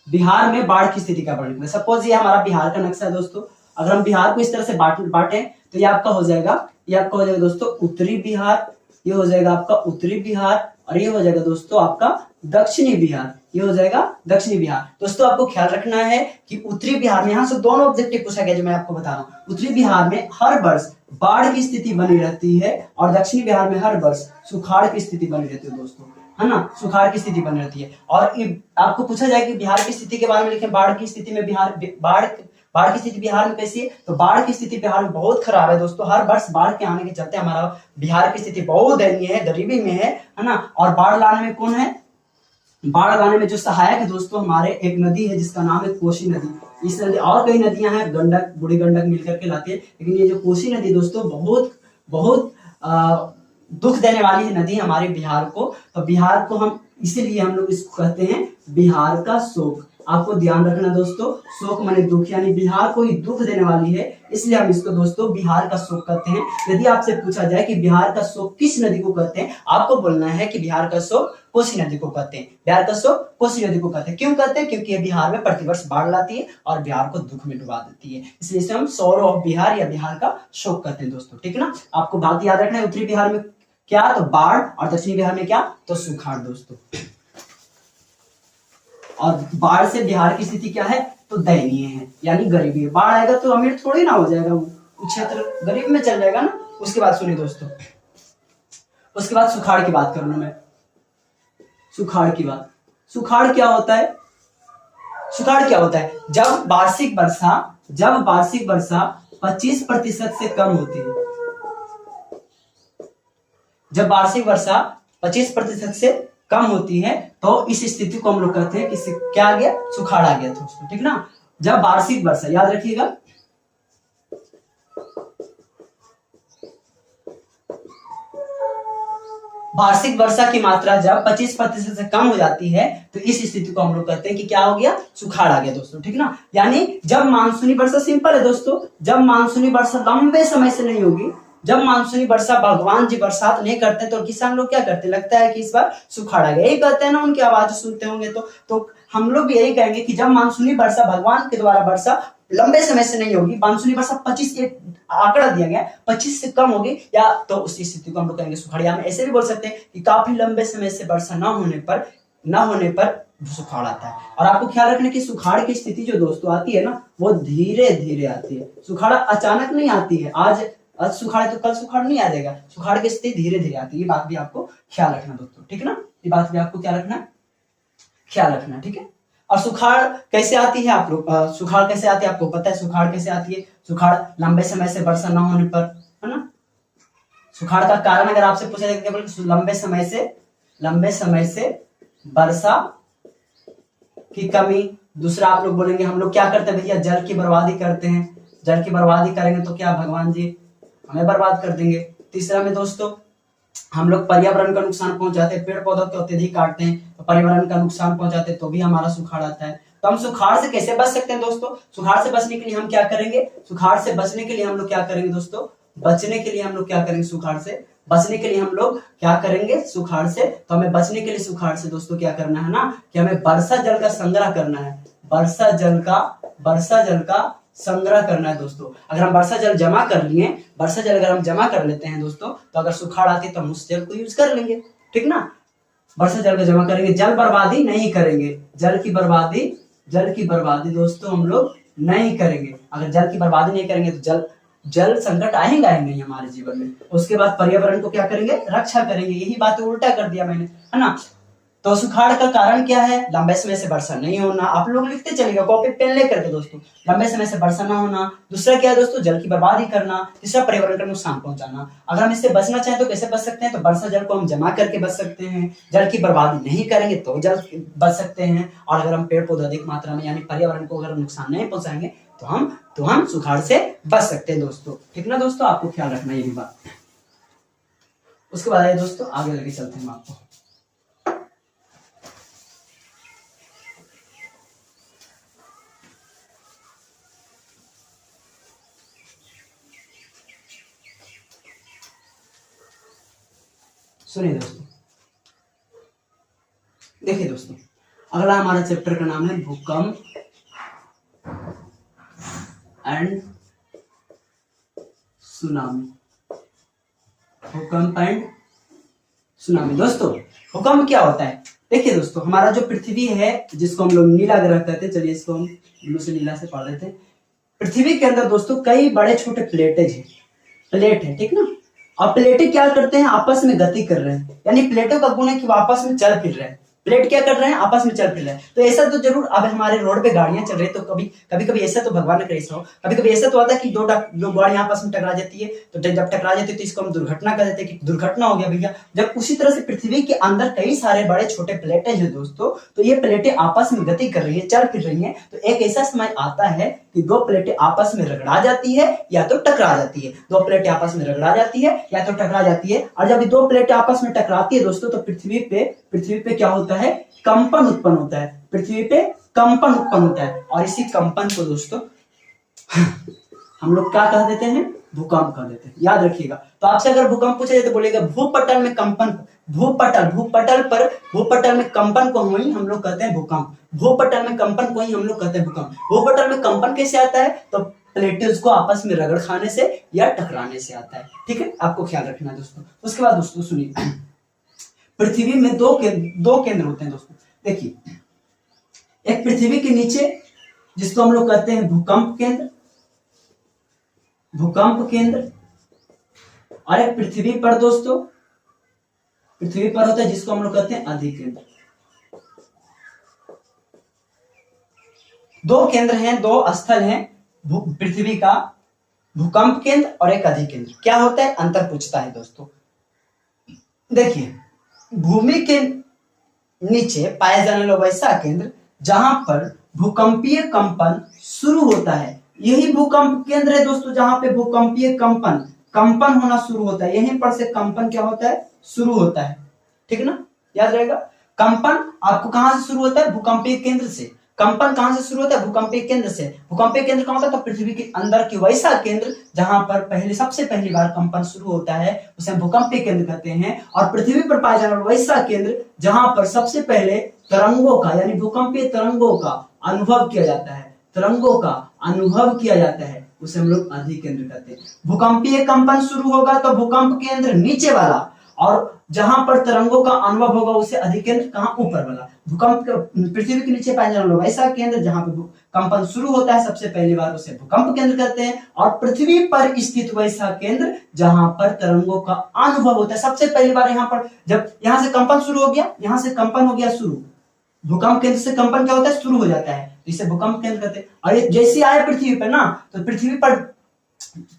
बिहार में बाढ़ की स्थिति का वर्णन करें। सपोज ये हमारा बिहार का नक्शा है दोस्तों, अगर हम बिहार को इस तरह से बांटे तो ये आपका हो जाएगा, ये आपका हो जाएगा दोस्तों उत्तरी बिहार, ये हो जाएगा आपका उत्तरी बिहार, और ये हो जाएगा दोस्तों आपका दक्षिणी बिहार, ये हो जाएगा दक्षिणी बिहार। दोस्तों आपको ख्याल रखना है कि उत्तरी बिहार में, यहाँ से दोनों ऑब्जेक्टिव पूछा गया जो मैं आपको बता रहा हूँ। उत्तरी बिहार में हर वर्ष बाढ़ की स्थिति बनी रहती है और दक्षिणी बिहार में हर वर्ष सुखाड़ की स्थिति बनी रहती है दोस्तों, है ना, सुखाड़ की स्थिति बनी रहती है। और आपको पूछा जाए कि बिहार की स्थिति के बारे में लिखें, बाढ़ की स्थिति में बाढ़ की स्थिति बिहार में कैसी है, तो बाढ़ की स्थिति बिहार में बहुत खराब है दोस्तों। हर वर्ष बाढ़ के आने के चलते हमारा बिहार की स्थिति बहुत दयनीय है, गरीबी में है ना। और बाढ़ लाने में कौन है, बाढ़ लाने में जो सहायक है दोस्तों हमारे, एक नदी है जिसका नाम है कोसी नदी। इस नदी और कई नदियां हैं, गंडक, बूढ़ी गंडक मिलकर के लाती है, लेकिन ये जो कोसी नदी दोस्तों बहुत बहुत दुख देने वाली है नदी हमारे बिहार को। तो बिहार को हम इसीलिए हम लोग इसको कहते हैं बिहार का शोक। आपको ध्यान रखना दोस्तों, शोक माने दुख, यानी बिहार को ही दुख देने वाली है, इसलिए हम इसको दोस्तों बिहार का शोक कहते हैं। यदि आपसे पूछा जाए कि बिहार का शोक किस नदी को कहते हैं, आपको बोलना है कि बिहार का शोक कोसी नदी को कहते हैं। बिहार का शोक कोसी नदी को कहते हैं। क्यों कहते हैं, क्योंकि ये बिहार में प्रतिवर्ष बाढ़ लाती है और बिहार को दुख में डुबा देती है, इसलिए इसे हम सौरो ऑफ बिहार या बिहार का शोक कहते हैं दोस्तों, ठीक है ना। आपको बात याद रखना है, उत्तरी बिहार में क्या, तो बाढ़, और दक्षिणी बिहार में क्या, तो सुखाड़ दोस्तों। और बाढ़ से बिहार की स्थिति क्या है, तो दयनीय है, यानी गरीबी है। बाढ़ आएगा तो अमीर थोड़ी ना हो जाएगा, वो क्षेत्र गरीब में चल जाएगा ना। उसके बाद सुनिए दोस्तों, उसके बाद सुखाड़ की बात करूंगा मैं। सुखाड़ की बात, सुखाड़ क्या होता है, सुखाड़ क्या होता है, जब वार्षिक वर्षा 25% से कम होती है, जब वार्षिक वर्षा 25% से कम होती है तो इस स्थिति को हम लोग कहते हैं कि क्या आ गया, सुखाड़ आ गया दोस्तों, ठीक ना। जब वार्षिक वर्षा, याद रखिएगा, वार्षिक वर्षा की मात्रा जब 25% से कम हो जाती है तो इस स्थिति को हम लोग कहते हैं कि क्या हो गया, सुखाड़ आ गया दोस्तों, ठीक ना। यानी जब मानसूनी वर्षा, सिंपल है दोस्तों, जब मानसूनी वर्षा लंबे समय से नहीं होगी, जब मानसूनी वर्षा भगवान जी बरसात नहीं करते तो किसान लोग क्या करते, लगता है कि इस बार सुखाड़ आ गया, यही कहते हैं ना, उनकी आवाज सुनते होंगे तो हम लोग भी यही कहेंगे कि जब मानसूनी वर्षा, भगवान के द्वारा वर्षा लंबे समय से नहीं होगी, मानसूनी वर्षा 25 के आंकड़ा दिया गया, 25 से कम होगी या, तो उस स्थिति को हम लोग कहेंगे सुखाड़। हम ऐसे भी बोल सकते हैं कि काफी लंबे समय से वर्षा न होने पर सुखाड़ आता है। और आपको ख्याल रखना कि सुखाड़ की स्थिति जो दोस्तों आती है ना, वो धीरे धीरे आती है, सुखाड़ अचानक नहीं आती है। आज सुखाड़ तो कल सुखाड़ नहीं आ जाएगा, सुखाड़ की स्थिति धीरे धीरे आती है, ये बात भी आपको ख्याल रखना दोस्तों, ठीक है ना। ये बात भी आपको क्या रखना, ख्याल रखना, ठीक है। और सुखाड़ कैसे आती है, आप लोग सुखाड़ कैसे आती है आपको पता है, सुखाड़ कैसे आती है, सुखाड़ लंबे समय से वर्षा न होने पर, है ना। सुखाड़ का कारण अगर आपसे पूछा जाए केवल लंबे समय से वर्षा की कमी। दूसरा आप लोग बोलेंगे हम लोग क्या करते हैं भैया, जल की बर्बादी करते हैं, जल की बर्बादी करेंगे तो क्या भगवान जी हमें बर्बाद कर देंगे। तीसरा में दोस्तों हम लोग पर्यावरण का नुकसान पहुंचाते हैं, पेड़ पौधों को अत्यधिक काटते हैं तो पर्यावरण का नुकसान पहुंचाते हैं, तो भी हमारा सुखाड़ आता है। तो हम सुखाड़ से कैसे बच सकते हैं दोस्तों, सुखाड़ से बचने के लिए हम क्या करेंगे, सुखाड़ से बचने के लिए हम लोग क्या करेंगे दोस्तों, बचने के लिए हम लोग क्या करेंगे, सुखाड़ से बचने के लिए हम लोग क्या करेंगे, सुखाड़ से, तो हमें बचने के लिए सुखाड़ से दोस्तों क्या करना है ना, कि हमें वर्षा जल का संग्रह करना है, वर्षा जल का संग्रह करना है दोस्तों। अगर हम वर्षा जल जमा कर लिए, वर्षा जल अगर हम जमा कर लेते हैं दोस्तों, तो अगर सुखाड़ आती है तो हम उस जल को यूज कर लेंगे, ठीक ना। वर्षा जल को जमा करेंगे, जल बर्बादी नहीं करेंगे, जल की बर्बादी दोस्तों हम लोग नहीं करेंगे। अगर जल की बर्बादी नहीं करेंगे तो जल संकट आएगा ही नहीं हमारे जीवन में। उसके बाद पर्यावरण को क्या करेंगे, रक्षा करेंगे, यही बात उल्टा कर दिया मैंने, है ना। तो सुखाड़ का कारण क्या है, लंबे समय से वर्षा नहीं होना। आप लोग लिखते चलेगा कॉपी पेन लेकर के दोस्तों, लंबे समय से वर्षा ना होना। दूसरा क्या है दोस्तों, जल की बर्बादी करना। तीसरा पर्यावरण का नुकसान पहुंचाना। अगर हम इससे बचना चाहें तो कैसे बच सकते हैं, तो वर्षा जल को हम जमा करके बच सकते हैं, जल की बर्बादी नहीं करेंगे तो जल बच सकते हैं। और अगर हम पेड़ पौधे अधिक मात्रा में यानी पर्यावरण को अगर नुकसान नहीं पहुंचाएंगे तो हम सुखाड़ से बच सकते हैं दोस्तों, ठीक ना दोस्तों। आपको ख्याल रखना ये भी बात। उसके बाद दोस्तों आगे लेके चलते हैं आपको। सुनिए दोस्तों, देखिए दोस्तों, अगला हमारा चैप्टर का नाम है भूकंप एंड सुनामी। भूकंप एंड सुनामी। दोस्तों भूकंप क्या होता है? देखिए दोस्तों, हमारा जो पृथ्वी है जिसको हम लोग नीला ग्रह कहते हैं, चलिए इसको हम ब्लू से नीला से पढ़ लेते हैं। पृथ्वी के अंदर दोस्तों कई बड़े छोटे प्लेटेज हैं, प्लेट है, ठीक ना। और प्लेटें क्या करते हैं? आपस में गति कर रहे हैं, यानी प्लेटों का गुण है कि वो आपस में चल फिर रहे हैं। प्लेट क्या कर रहे हैं? आपस में चल फिर रहे हैं। तो ऐसा तो जरूर, अब हमारे रोड पे गाड़ियां चल रही है तो कभी ऐसा तो भगवान ने करे ऐसा हो, कभी ऐसा तो आता है कि दो गाड़ियां आपस में टकरा जाती है, तो जब टकरा जाती है तो इसको हम दुर्घटना कह देते हैं कि दुर्घटना हो गया भैया। जब उसी तरह से पृथ्वी के अंदर कई सारे बड़े छोटे प्लेटें हैं दोस्तों, तो ये प्लेटें आपस में गति कर रही है, चल फिर रही है, तो एक ऐसा समय आता है कि दो प्लेटें आपस में रगड़ा जाती है या तो टकरा जाती है। दो प्लेटें आपस में रगड़ा जाती है या तो टकरा जाती है। और जब दो प्लेटें आपस में टकराती है दोस्तों, तो पृथ्वी पे क्या होता है? कंपन उत्पन्न होता है। पृथ्वी पे कंपन उत्पन्न होता है, और इसी कंपन को दोस्तों हम लोग क्या कह देते हैं? भूकंप कह देते हैं। याद रखिएगा। तो आपसे अगर भूकंप पूछा जाए तो बोलेगा भूपटल में कंपन, भूपटल में कंपन को ही हम लोग कहते हैं भूकंप। भूपटल में कंपन को ही हम लोग कहते हैं भूकंप। भूपटल में कंपन कैसे आता है? तो प्लेटेज को आपस में रगड़ खाने से या टकराने से आता है, ठीक है। आपको ख्याल रखना है दोस्तों। उसके बाद दोस्तों सुनिए, पृथ्वी में दो केंद्र होते हैं दोस्तों। देखिए, एक पृथ्वी के नीचे जिसको हम लोग कहते हैं भूकंप केंद्र, और एक पृथ्वी पर दोस्तों, पृथ्वी पर होता है जिसको हम लोग कहते हैं अधिकेंद्र। दो केंद्र हैं, दो स्थल हैं पृथ्वी का, भूकंप केंद्र और एक अधिकेंद्र। क्या होता है? अंतर पूछता है दोस्तों। देखिए, भूमि के नीचे पाया जाने वाला वैसा केंद्र जहां पर भूकंपीय कंपन शुरू होता है, यही भूकंप केंद्र है दोस्तों, जहां पे भूकंपीय कंपन होना शुरू होता है। यहीं पर से कंपन क्या होता है? शुरू होता है, ठीक ना। याद रहेगा, कंपन आपको कहां से शुरू होता है? भूकंपीय केंद्र से। कंपन कहां से शुरू होता है? भूकंपीय केंद्र से। भूकंपीय केंद्र कहां होता है? तो पृथ्वी के अंदर की वैसा केंद्र जहां पर सबसे पहली बार कंपन शुरू होता है, उसे हम भूकंपीय केंद्र कहते हैं। और पृथ्वी पर पाया जाने वाला वैसा केंद्र जहां पर सबसे पहले तरंगों का, यानी भूकंपीय तरंगों का अनुभव किया जाता है, उसे हम लोग अधिकेंद्र कहते हैं। भूकंपीय कंपन शुरू होगा तो भूकंप केंद्र नीचे वाला, और जहां पर तरंगों का अनुभव होगा उसे अधिकेंद्र कहां? ऊपर वाला। पृथ्वी के नीचे पाया जाने वाला वैसा केंद्र जहां पर कंपन शुरू होता है सबसे पहली बार, उसे भूकंप केंद्र कहते हैं। और पृथ्वी पर स्थित वैसा केंद्र जहां पर तरंगों का अनुभव होता है सबसे पहली बार, यहाँ पर जब यहाँ से कंपन शुरू हो गया, यहाँ से कंपन हो गया शुरू, भूकंप केंद्र से कंपन क्या होता है? शुरू हो जाता है, इसे भूकंप केंद्र कहते हैं। और ये जैसे आया पृथ्वी पर ना, तो पृथ्वी पर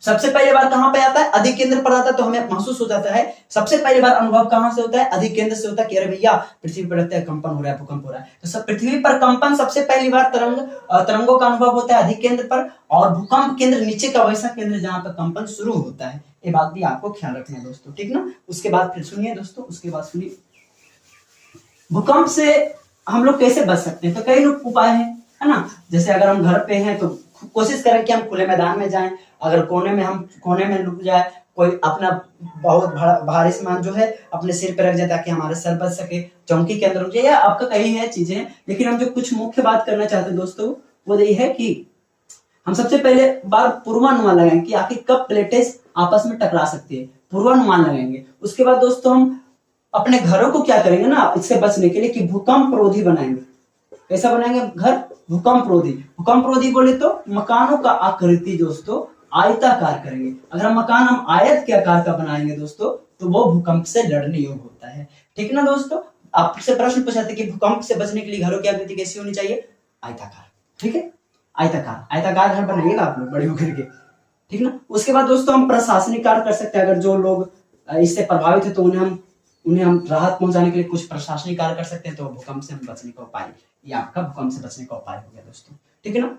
सबसे पहली बार कहां पे आता है? अधिकेंद्र पर आता है। तो हमें महसूस हो जाता है सबसे पहली बार अनुभव कहां से होता है? अधिकेंद्र से होता है कि अरे भैया पृथ्वी पर लगता है कंपन हो रहा है, भूकंप हो रहा है। तो सब पृथ्वी पर कंपन सबसे पहली बार तरंगों का अनुभव होता है अधिकेंद्र पर, और भूकंप केंद्र नीचे का वैसा केंद्र जहां पर कंपन शुरू होता है। ये बात भी आपको ख्याल रखना है दोस्तों, ठीक ना। उसके बाद फिर सुनिए दोस्तों, उसके बाद सुनिए भूकंप से हम लोग कैसे बच सकते हैं। तो कई उपाय है ना। जैसे अगर हम घर पे हैं तो कोशिश करें कि हम खुले मैदान में जाएं। अगर कोने में लुक जाए, कोई अपना बहुत भारी सामान जो है अपने सिर पे रख जाए ताकि हमारे सर बच सके, चौकी के अंदर रुक जाए, या आपका कई है चीजें। लेकिन हम जो कुछ मुख्य बात करना चाहते हैं दोस्तों, वो यही है कि हम सबसे पहले बार पूर्वानुमान लगाएंगे कि आखिर कब प्लेटें आपस में टकरा सकती है, पूर्वानुमान लगाएंगे। उसके बाद दोस्तों हम अपने घरों को क्या करेंगे ना, इससे बचने के लिए कि भूकंप रोधी बनाएंगे। कैसा बनाएंगे घर? भूकंप रोधी बोले तो मकानों का आकृति दोस्तों आयताकार करेंगे। अगर हम आयत के आकार का बनाएंगे दोस्तों, तो वो भूकंप से लड़ने योग्य होता है, ठीक ना दोस्तों। आपसे प्रश्न पूछा था कि भूकंप से बचने के लिए घरों की आकृति कैसी होनी चाहिए? आयताकार, ठीक है। आयताकार घर बनाइएगा आप लोग बड़े होकर के, ठीक ना। उसके बाद दोस्तों हम प्रशासनिक कार्य कर सकते हैं। अगर जो लोग इससे प्रभावित है तो उन्हें हम राहत पहुंचाने के लिए कुछ प्रशासनिक कार्य कर सकते हैं। तो भूकंप से हम बचने का उपाय, ये आपका भूकंप से बचने का उपाय हो गया दोस्तों, ठीक है ना।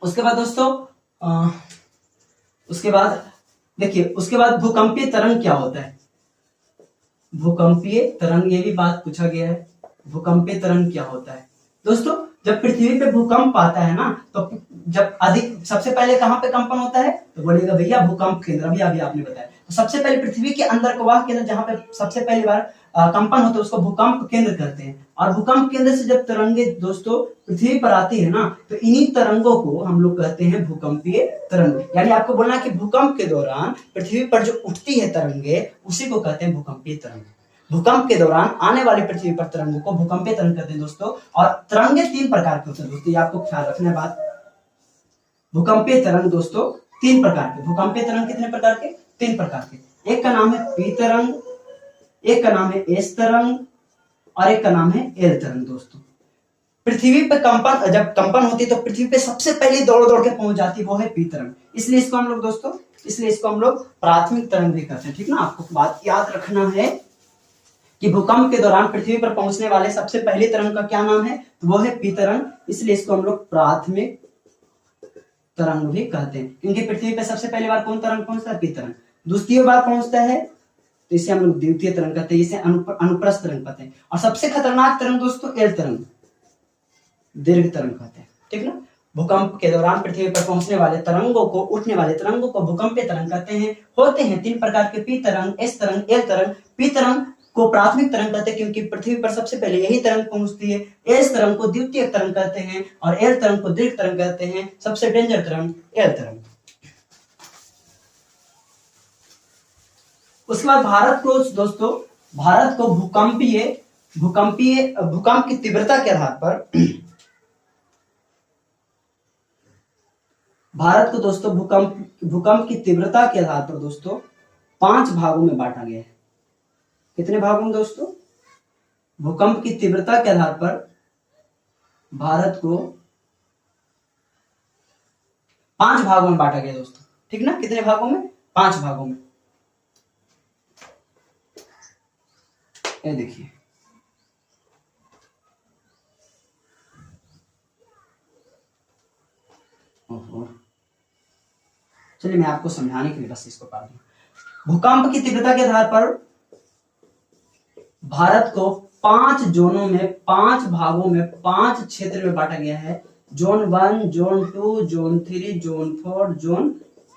उसके बाद दोस्तों उसके बाद भूकंपीय तरंग क्या होता है? भूकंपीय तरंग, ये भी बात पूछा गया है। भूकंपीय तरंग क्या होता है दोस्तों? जब पृथ्वी पे भूकंप आता है ना, तो जब अधिक सबसे पहले कहां पे कंपन होता है, तो बोलिएगा भैया भूकंप केंद्र, अभी आपने बताया। तो सबसे पहले पृथ्वी के अंदर का वह केंद्र जहां पे सबसे पहली बार कंपन होता है उसको भूकंप केंद्र कहते हैं। और भूकंप केंद्र से जब तरंगे दोस्तों पृथ्वी पर आती है ना, तो इन्हीं तरंगों को हम लोग कहते हैं भूकंपीय तरंग। यानी आपको बोलना है कि भूकंप के दौरान पृथ्वी पर जो उठती है तरंगे उसी को कहते हैं भूकंपीय तरंग। भूकंप के दौरान आने वाली पृथ्वी पर तरंगों को भूकंपीय तरंग कहते हैं दोस्तों। और तरंगे 3 प्रकार के होते हैं दोस्तों, ये आपको ख्याल रखना है बात। भूकंपीय तरंग दोस्तों 3 प्रकार के। भूकंपीय तरंग कितने प्रकार के? 3 प्रकार के। एक का नाम है पी तरंग, एक का नाम है एस तरंग और एक का नाम है एल तरंग। दोस्तों पृथ्वी पे कंपन, जब कंपन होती है तो पृथ्वी पे सबसे पहले दौड़ दौड़ के पहुंच जाती है, वो है पी तरंग। इसलिए इसको हम लोग प्राथमिक तरंग भी कहते हैं। ठीक ना, आपको बात याद रखना है कि भूकंप के दौरान पृथ्वी पर पहुंचने वाले सबसे पहली तरंग का क्या नाम है, तो वो है पी तरंग। इसलिए इसको हम लोग प्राथमिक तरंग भी कहते हैं, क्योंकि पृथ्वी पर सबसे पहली बार कौन तरंग पहुंचता है? पी तरंग। दूसरी बार पहुंचता है तो इसे हम लोग द्वितीय तरंग कहते हैं, इसे अनुप्रस्थ तरंग कहते हैं। और सबसे खतरनाक तरंग दोस्तों एल तरंग, दीर्घ तरंग कहते हैं। ठीक ना, भूकंप के दौरान पृथ्वी पर पहुंचने वाले तरंगों को, उठने वाले तरंगों को भूकंपीय तरंग कहते हैं। होते हैं 3 प्रकार के, पी तरंग, एस तरंग, एल तरंग। पी तरंग को प्राथमिक तरंग कहते हैं क्योंकि पृथ्वी पर सबसे पहले यही तरंग पहुंचती है। एस तरंग को द्वितीय तरंग कहते हैं और एल तरंग को दीर्घ तरंग कहते हैं। सबसे डेंजर तरंग एल तरंग। उसके बाद भारत को दोस्तों, भारत को भूकंप की तीव्रता के आधार पर भारत को दोस्तों भूकंप की तीव्रता के आधार पर दोस्तों 5 भागों में बांटा गया है। कितने भागों में दोस्तों? भूकंप की तीव्रता के आधार पर भारत को 5 भागों में बांटा गया दोस्तों। ठीक ना, कितने भागों में? 5 भागों में। ये देखिए, चलिए मैं आपको समझाने के लिए बस इसको पढ़ दूं। भूकंप की तीव्रता के आधार पर भारत को 5 जोनों में, 5 भागों में, 5 क्षेत्र में बांटा गया है। Zone 1, zone 2, zone 3, zone 4, zone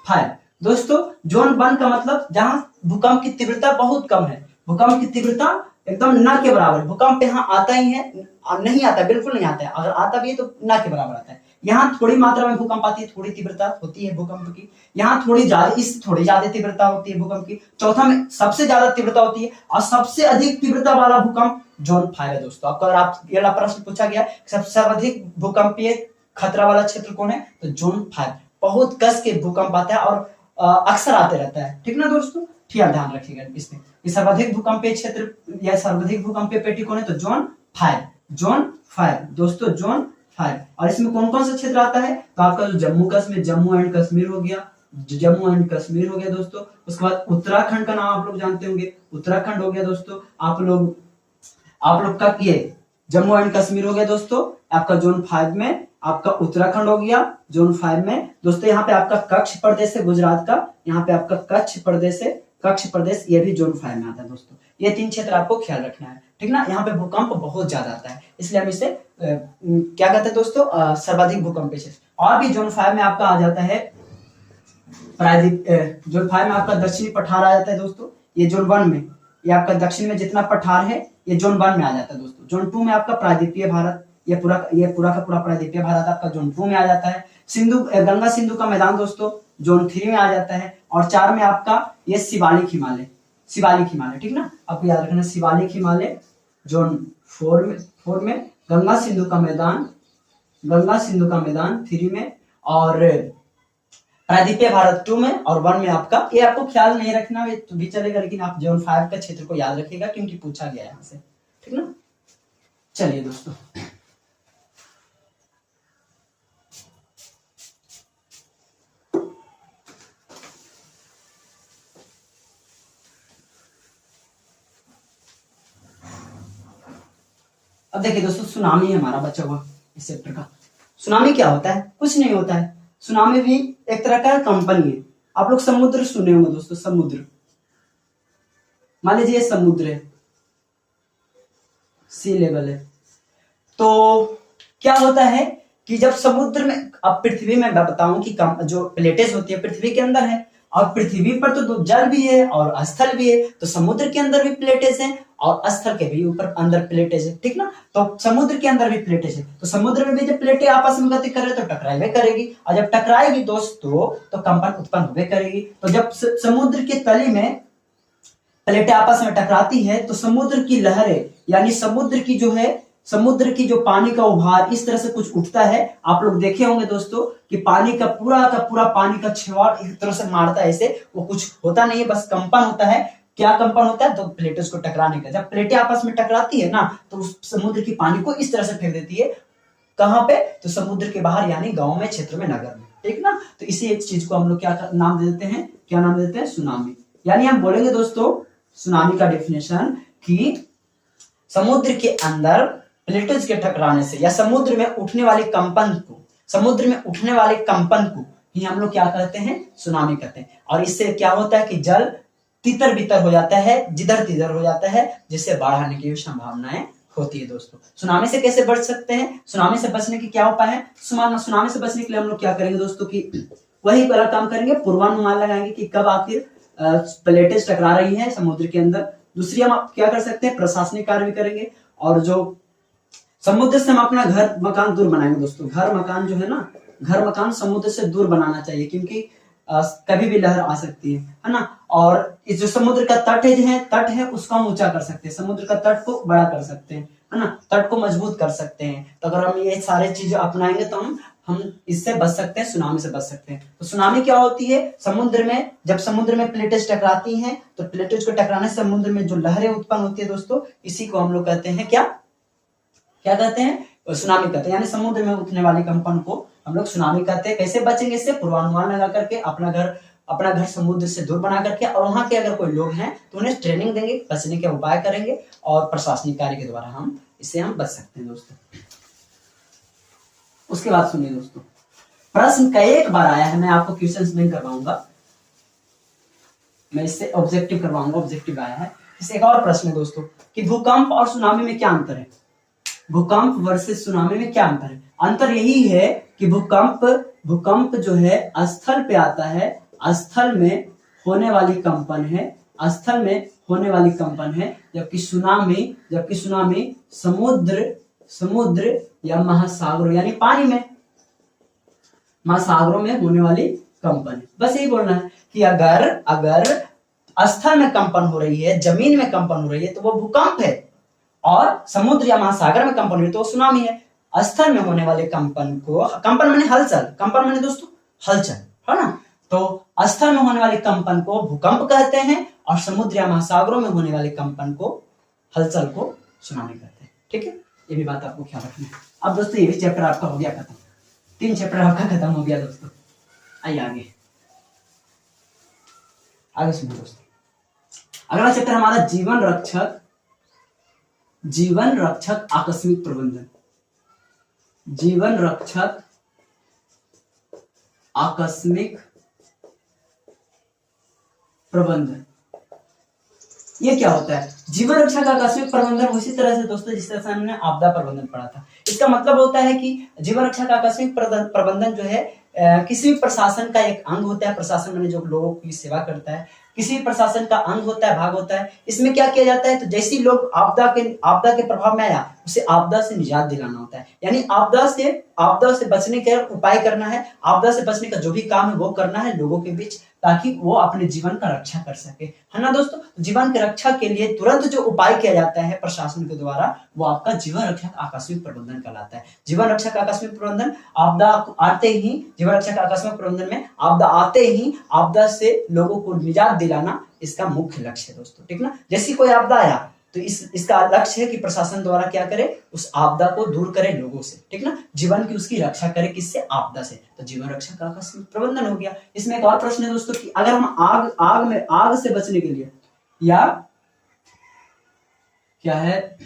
5। दोस्तों जोन 1 का मतलब जहां भूकंप की तीव्रता बहुत कम है, भूकंप की तीव्रता एकदम न के बराबर। भूकंप यहाँ आता ही है, नहीं आता, बिल्कुल नहीं आता है। अगर आता भी है तो न के बराबर आता है। यहाँ थोड़ी मात्रा में भूकंप आती है, थोड़ी तीव्रता होती है भूकंप की। यहाँ थोड़ी ज्यादा तीव्रता होती है भूकंप की। चौथा में सबसे ज्यादा तीव्रता होती है और सबसे अधिक तीव्रता वाला भूकंप जोन 5 है दोस्तों। आपको अगर आप ये प्रश्न पूछा गया सबसे अधिक भूकंपीय खतरा वाला क्षेत्र कौन है, तो जोन 5। बहुत कस के भूकंप आता है और अक्सर आते रहता है। ठीक ना दोस्तों, ठीक है, ध्यान रखिएगा इसमें। सर्वाधिक भूकंपीय क्षेत्र या सर्वाधिक भूकंपीय पेटी कौन है, तो जोन 5। जोन 5 दोस्तों, जोन 5। और इसमें कौन कौन सा क्षेत्र आता है, तो आपका जो जम्मू एंड कश्मीर हो गया, दोस्तों। उसके बाद उत्तराखंड का नाम आप लोग जानते होंगे, उत्तराखंड हो गया दोस्तों। आप लोग का ये जम्मू एंड कश्मीर हो गया दोस्तों, आपका जोन 5 में। आपका उत्तराखंड हो गया जोन 5 में दोस्तों। यहाँ पे आपका कच्छ प्रदेश है गुजरात का, यहाँ पे आपका कच्छ प्रदेश, ये भी जोन 5 में आता है दोस्तों। ये 3 क्षेत्र आपको ख्याल रखना है। ठीक ना, यहाँ पे भूकंप बहुत ज्यादा आता है, इसलिए हम इसे क्या कहते हैं दोस्तों, सर्वाधिक भूकंपीय क्षेत्र। और भी जोन 5 में आपका आ जाता है प्रायद्वीप। जोन 5 में आपका दक्षिणी पठार आ जाता है दोस्तों। ये जोन 1 में, ये आपका दक्षिण में जितना पठार है ये जोन 1 में आ जाता है दोस्तों। जोन 2 में आपका प्रायद्वीपीय भारत, ये पूरा का पूरा प्रायद्वीपीय भारत आपका जोन 2 में आ जाता है। गंगा सिंधु का मैदान दोस्तों जोन 3 में आ जाता है। और 4 में आपका ये शिवालिक हिमालय, ठीक ना, आपको याद रखना, शिवालिक हिमालय जोन 4 में। गंगा सिंधु का मैदान 3 में और प्रायद्वीपीय भारत 2 में और 1 में आपका, ये आपको ख्याल नहीं रखना तो भी चलेगा, लेकिन आप जोन 5 का क्षेत्र को याद रखिएगा क्योंकि पूछा गया यहाँ से। ठीक ना, चलिए दोस्तों, अब देखिए दोस्तों, सुनामी है हमारा बचा हुआ इस चैप्टर का। सुनामी क्या होता है? कुछ नहीं होता है। सुनामी भी एक तरह का कंपनी है। आप लोग समुद्र सुने होंगे दोस्तों, समुद्र, मान लीजिए समुद्र है, सी लेवल है, तो क्या होता है कि जब समुद्र में अब पृथ्वी में मैं बताऊं कि जो प्लेटेज होती है पृथ्वी के अंदर है, और पृथ्वी पर तो जल भी है और स्थल भी है, तो समुद्र के अंदर भी प्लेटेज है और स्थल के भी ऊपर अंदर प्लेटेज है, ठीक ना। तो समुद्र के अंदर भी प्लेटेज है, तो समुद्र में भी जब प्लेटें आपस में गति कर रहे तो टकराई करेगी, और जब टकराएगी दोस्तों तो कंपन उत्पन्न होवे करेगी। तो जब समुद्र के तली में प्लेटें आपस में टकराती है तो समुद्र की लहरें, यानी समुद्र की जो पानी का उभार इस तरह से कुछ उठता है। आप लोग देखे होंगे दोस्तों कि पानी का पूरा पानी का छेवाड़ एक तरह से मारता है, ऐसे वो कुछ होता नहीं है, बस कंपन होता है। क्या कंपन होता है? तो प्लेटें को टकराने का। जब प्लेटें आपस में टकराती है ना तो उस समुद्र की पानी को इस तरह से फेंक देती है, कहां पे? तो समुद्र के बाहर, यानी गांव में, क्षेत्र में, नगर में, ठीक ना। तो इसी एक चीज को हम लोग क्या नाम दे देते हैं? क्या नाम देते हैं? सुनामी। यानी हम बोलेंगे दोस्तों सुनामी का डेफिनेशन कि समुद्र के अंदर प्लेटेज के टकराने से या समुद्र में उठने वाले कंपन को ही हम लोग क्या कहते हैं? सुनामी कहते हैं। और इससे क्या होता है कि जल तितर बितर हो जाता है, जिधर तिधर हो जाता है, जिससे बाढ़ आने की संभावनाएं होती है। दोस्तों सुनामी से कैसे बच सकते हैं? सुनामी से बचने की क्या उपाय है? सुनामी से बचने के लिए हम लोग क्या करेंगे दोस्तों कि वही पहला काम करेंगे, पूर्वानुमान लगाएंगे कि कब आखिर प्लेटेज टकरा रही है समुद्र के अंदर। दूसरी हम क्या कर सकते हैं? प्रशासनिक कार्य भी करेंगे, और जो समुद्र से हम अपना घर मकान दूर बनाएंगे। दोस्तों घर मकान समुद्र से दूर बनाना चाहिए, क्योंकि कभी भी लहर आ सकती है ना। और इस जो समुद्र का तट है उसको हम ऊंचा कर सकते हैं, समुद्र का तट को बड़ा कर सकते हैं, है ना, तट को मजबूत कर सकते हैं। तो अगर हम ये सारे चीजें अपनाएंगे तो हम इससे बच सकते हैं, सुनामी से बच सकते हैं। तो सुनामी क्या होती है? जब समुद्र में प्लेटेज टकराती हैं तो प्लेटेज को टकराने से समुद्र में जो लहरें उत्पन्न होती है दोस्तों, इसी को हम लोग कहते हैं क्या कहते हैं? सुनामी कहते हैं। यानी समुद्र में उठने वाले कंपन को हम लोग सुनामी कहते हैं। कैसे बचेंगे इससे? पूर्वानुमान लगा करके, अपना घर समुद्र से दूर बना करके, और वहां के अगर कोई लोग हैं तो उन्हें ट्रेनिंग देंगे, बचने के उपाय करेंगे, और प्रशासनिक कार्य के द्वारा हम बच सकते हैं दोस्तों। उसके बाद सुनिए दोस्तों, प्रश्न कई बार आया है, मैं आपको क्वेश्चंस नहीं करवाऊंगा, मैं इससे ऑब्जेक्टिव करवाऊंगा, ऑब्जेक्टिव आया है। इससे एक और प्रश्न है दोस्तों कि भूकंप और सुनामी में क्या अंतर है? भूकंप वर्सेस सुनामी में क्या अंतर है? अंतर यही है कि भूकंप जो है स्थल पे आता है, स्थल में होने वाली कंपन है, जबकि सुनामी समुद्र या महासागरों, यानी पानी में, महासागरों में होने वाली कंपन है। बस यही बोलना है कि अगर स्थल में कंपन हो रही है, जमीन में कंपन हो रही है, तो वो भूकंप है, और समुद्र या महासागर में कंपन हो रही है तो वो सुनामी है। स्थल में होने वाले कंपन माने हलचल, कंपन माने दोस्तों हलचल, है ना। तो स्थल में होने वाले कंपन को भूकंप कहते हैं, और समुद्र या महासागरों में होने वाले कंपन को, हलचल को, सुनामी कहते हैं। ठीक है, ये भी बात आपको ख्याल रखना है। अब दोस्तों ये भी चैप्टर आपका हो गया खत्म, 3 चैप्टर आपका खत्म हो गया दोस्तों। आइए आगे सुनिए दोस्तों। अगला चैप्टर हमारा जीवन रक्षक आकस्मिक प्रबंधन। जीवन रक्षक आकस्मिक प्रबंधन, ये क्या होता है? जीवन रक्षा का आकस्मिक प्रबंधन उसी तरह से दोस्तों जिस तरह से हमने आपदा प्रबंधन पढ़ा था। इसका मतलब होता है कि जीवन रक्षा का आकस्मिक प्रबंधन जो है किसी भी प्रशासन का एक अंग होता है। प्रशासन माने जो लोगों की सेवा करता है, किसी भी प्रशासन का अंग होता है, भाग होता है। इसमें क्या किया जाता है? तो जैसे ही लोग आपदा के प्रभाव में आया, उसे आपदा से निजात दिलाना होता है, यानी आपदा से बचने का उपाय करना है, आपदा से बचने का जो भी काम है वो करना है लोगों के बीच, ताकि वो अपने जीवन का रक्षा कर सके, है ना दोस्तों। जीवन की रक्षा के लिए तुरंत जो उपाय किया जाता है प्रशासन के द्वारा, वो आपका जीवन रक्षा आकस्मिक प्रबंधन कहलाता है। जीवन रक्षा का आकस्मिक प्रबंधन, आपदा आते ही, जीवन रक्षा का आकस्मिक प्रबंधन में आपदा आते ही आपदा से लोगों को निजात दिलाना इसका मुख्य लक्ष्य है दोस्तों। ठीक ना, जैसी कोई आपदा आया तो इसका लक्ष्य है कि प्रशासन द्वारा क्या करे? उस आपदा को दूर करे लोगों से, ठीक ना, जीवन की उसकी रक्षा करे, किससे? आपदा से। तो जीवन रक्षा का आकस्मिक प्रबंधन हो गया। इसमें एक और प्रश्न है दोस्तों कि अगर हम आग से बचने के लिए, या क्या है,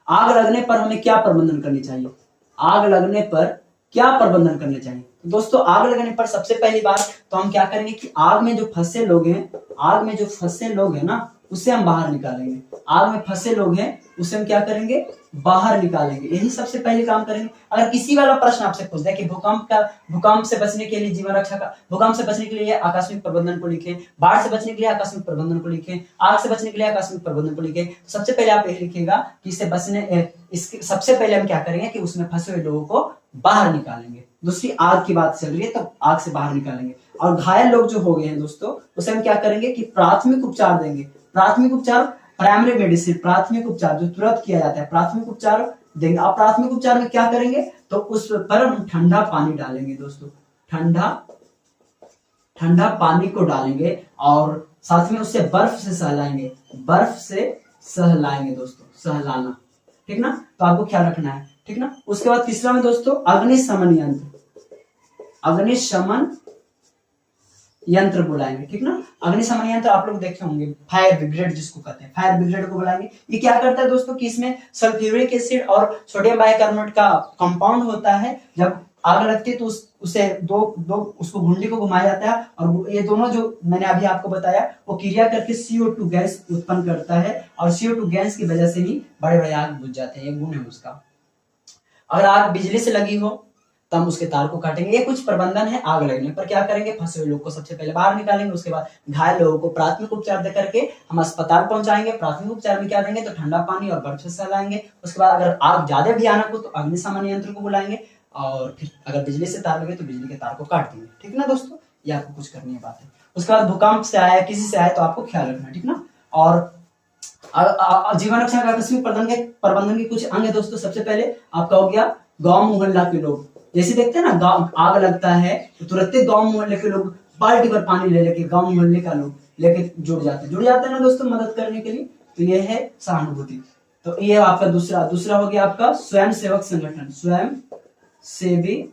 आग लगने पर हमें क्या प्रबंधन करनी चाहिए? आग लगने पर क्या प्रबंधन करने चाहिए? तो दोस्तों आग लगने पर सबसे पहली बात तो हम क्या करेंगे कि आग में जो फंसे लोग हैं ना, उससे हम बाहर निकालेंगे। आग में फंसे लोग हैं उससे हम क्या करेंगे, बाहर निकालेंगे। यही सबसे पहले काम करेंगे। अगर किसी वाला प्रश्न आपसे पूछ दे कि भूकंप से बचने के लिए जीवन रक्षा का, भूकंप से बचने के लिए आकस्मिक प्रबंधन को लिखें, बाढ़ से बचने के लिए आकस्मिक प्रबंधन को लिखें, आग से बचने के लिए आकस्मिक प्रबंधन को लिखें, तो सबसे पहले आप यही लिखिएगा कि इससे बचने, इसके सबसे पहले हम क्या करेंगे कि उसमें फंसे हुए लोगों को बाहर निकालेंगे। दूसरी आग की बात चल रही है तो आग से बाहर निकालेंगे। और घायल लोग जो हो गए हैं दोस्तों उसे हम क्या करेंगे कि प्राथमिक उपचार देंगे। प्राथमिक उपचार, प्राइमरी मेडिसिन, प्राथमिक उपचार जो तुरंत किया जाता है, प्राथमिक उपचार देंगे। आप प्राथमिक उपचार में क्या करेंगे तो उस पर हम ठंडा पानी डालेंगे दोस्तों, ठंडा पानी को डालेंगे और साथ में उससे बर्फ से सहलाएंगे, बर्फ से सहलाएंगे दोस्तों, सहलाना, ठीक ना। तो आपको ख्याल रखना है, ठीक ना। उसके बाद तीसरा में दोस्तों अग्निशमन यंत्र, अग्निशमन यंत्र बुलाएंगे, ठीक ना। अग्निशमन यंत्र आप लोग देखे होंगे, फायर ब्रिगेड जिसको कहते हैं, फायर ब्रिगेड को बुलाएंगे। ये क्या करता है दोस्तों कि इसमें सल्फ्यूरिक एसिड और सोडियम बाइकार्बोनेट का कंपाउंड होता है। जब आग लगती है तो उसे उसको घुंडी को घुमाया जाता है और ये दोनों जो मैंने अभी आपको बताया वो क्रिया करके CO2 गैस उत्पन्न करता है और CO2 गैस की वजह से ही बड़े बड़े आग बुझ जाते हैं, ये गुण है उसका। अगर आग बिजली से लगी हो तो हम उसके तार को काटेंगे। ये कुछ प्रबंधन है आग लगने पर। क्या करेंगे, फंसे हुए लोग को सबसे पहले बाहर निकालेंगे, उसके बाद घायल लोगों को प्राथमिक उपचार दे करके हम अस्पताल पहुंचाएंगे। प्राथमिक उपचार में क्या देंगे तो ठंडा पानी और बर्फ से सहलाएंगे। उसके बाद अगर आग ज्यादा भयानक हो तो अग्निशमन यंत्र को बुलाएंगे और फिर अगर बिजली से तार लगे तो बिजली के तार को काट देंगे, ठीक ना दोस्तों। ये आपको कुछ करनी है बात है। उसके बाद भूकंप से आया, किसी से आया तो आपको ख्याल रखना, ठीक ना। और जीवन रक्षा का आकस्मिक प्रबंधन के कुछ अंग है दोस्तों। सबसे पहले आपका हो गया गांव मोहल्ला के लोग। जैसे देखते हैं ना गांव आग लगता है तो तुरंत गांव मोहल्ले के लोग बाल्टी भर पानी ले लेके गांव मोहल्ले का लोग लेके जुड़ जाते हैं ना दोस्तों मदद करने के लिए। तो ये है सहानुभूति। तो ये आपका दूसरा हो गया आपका स्वयं सेवक संगठन, स्वयं सेवी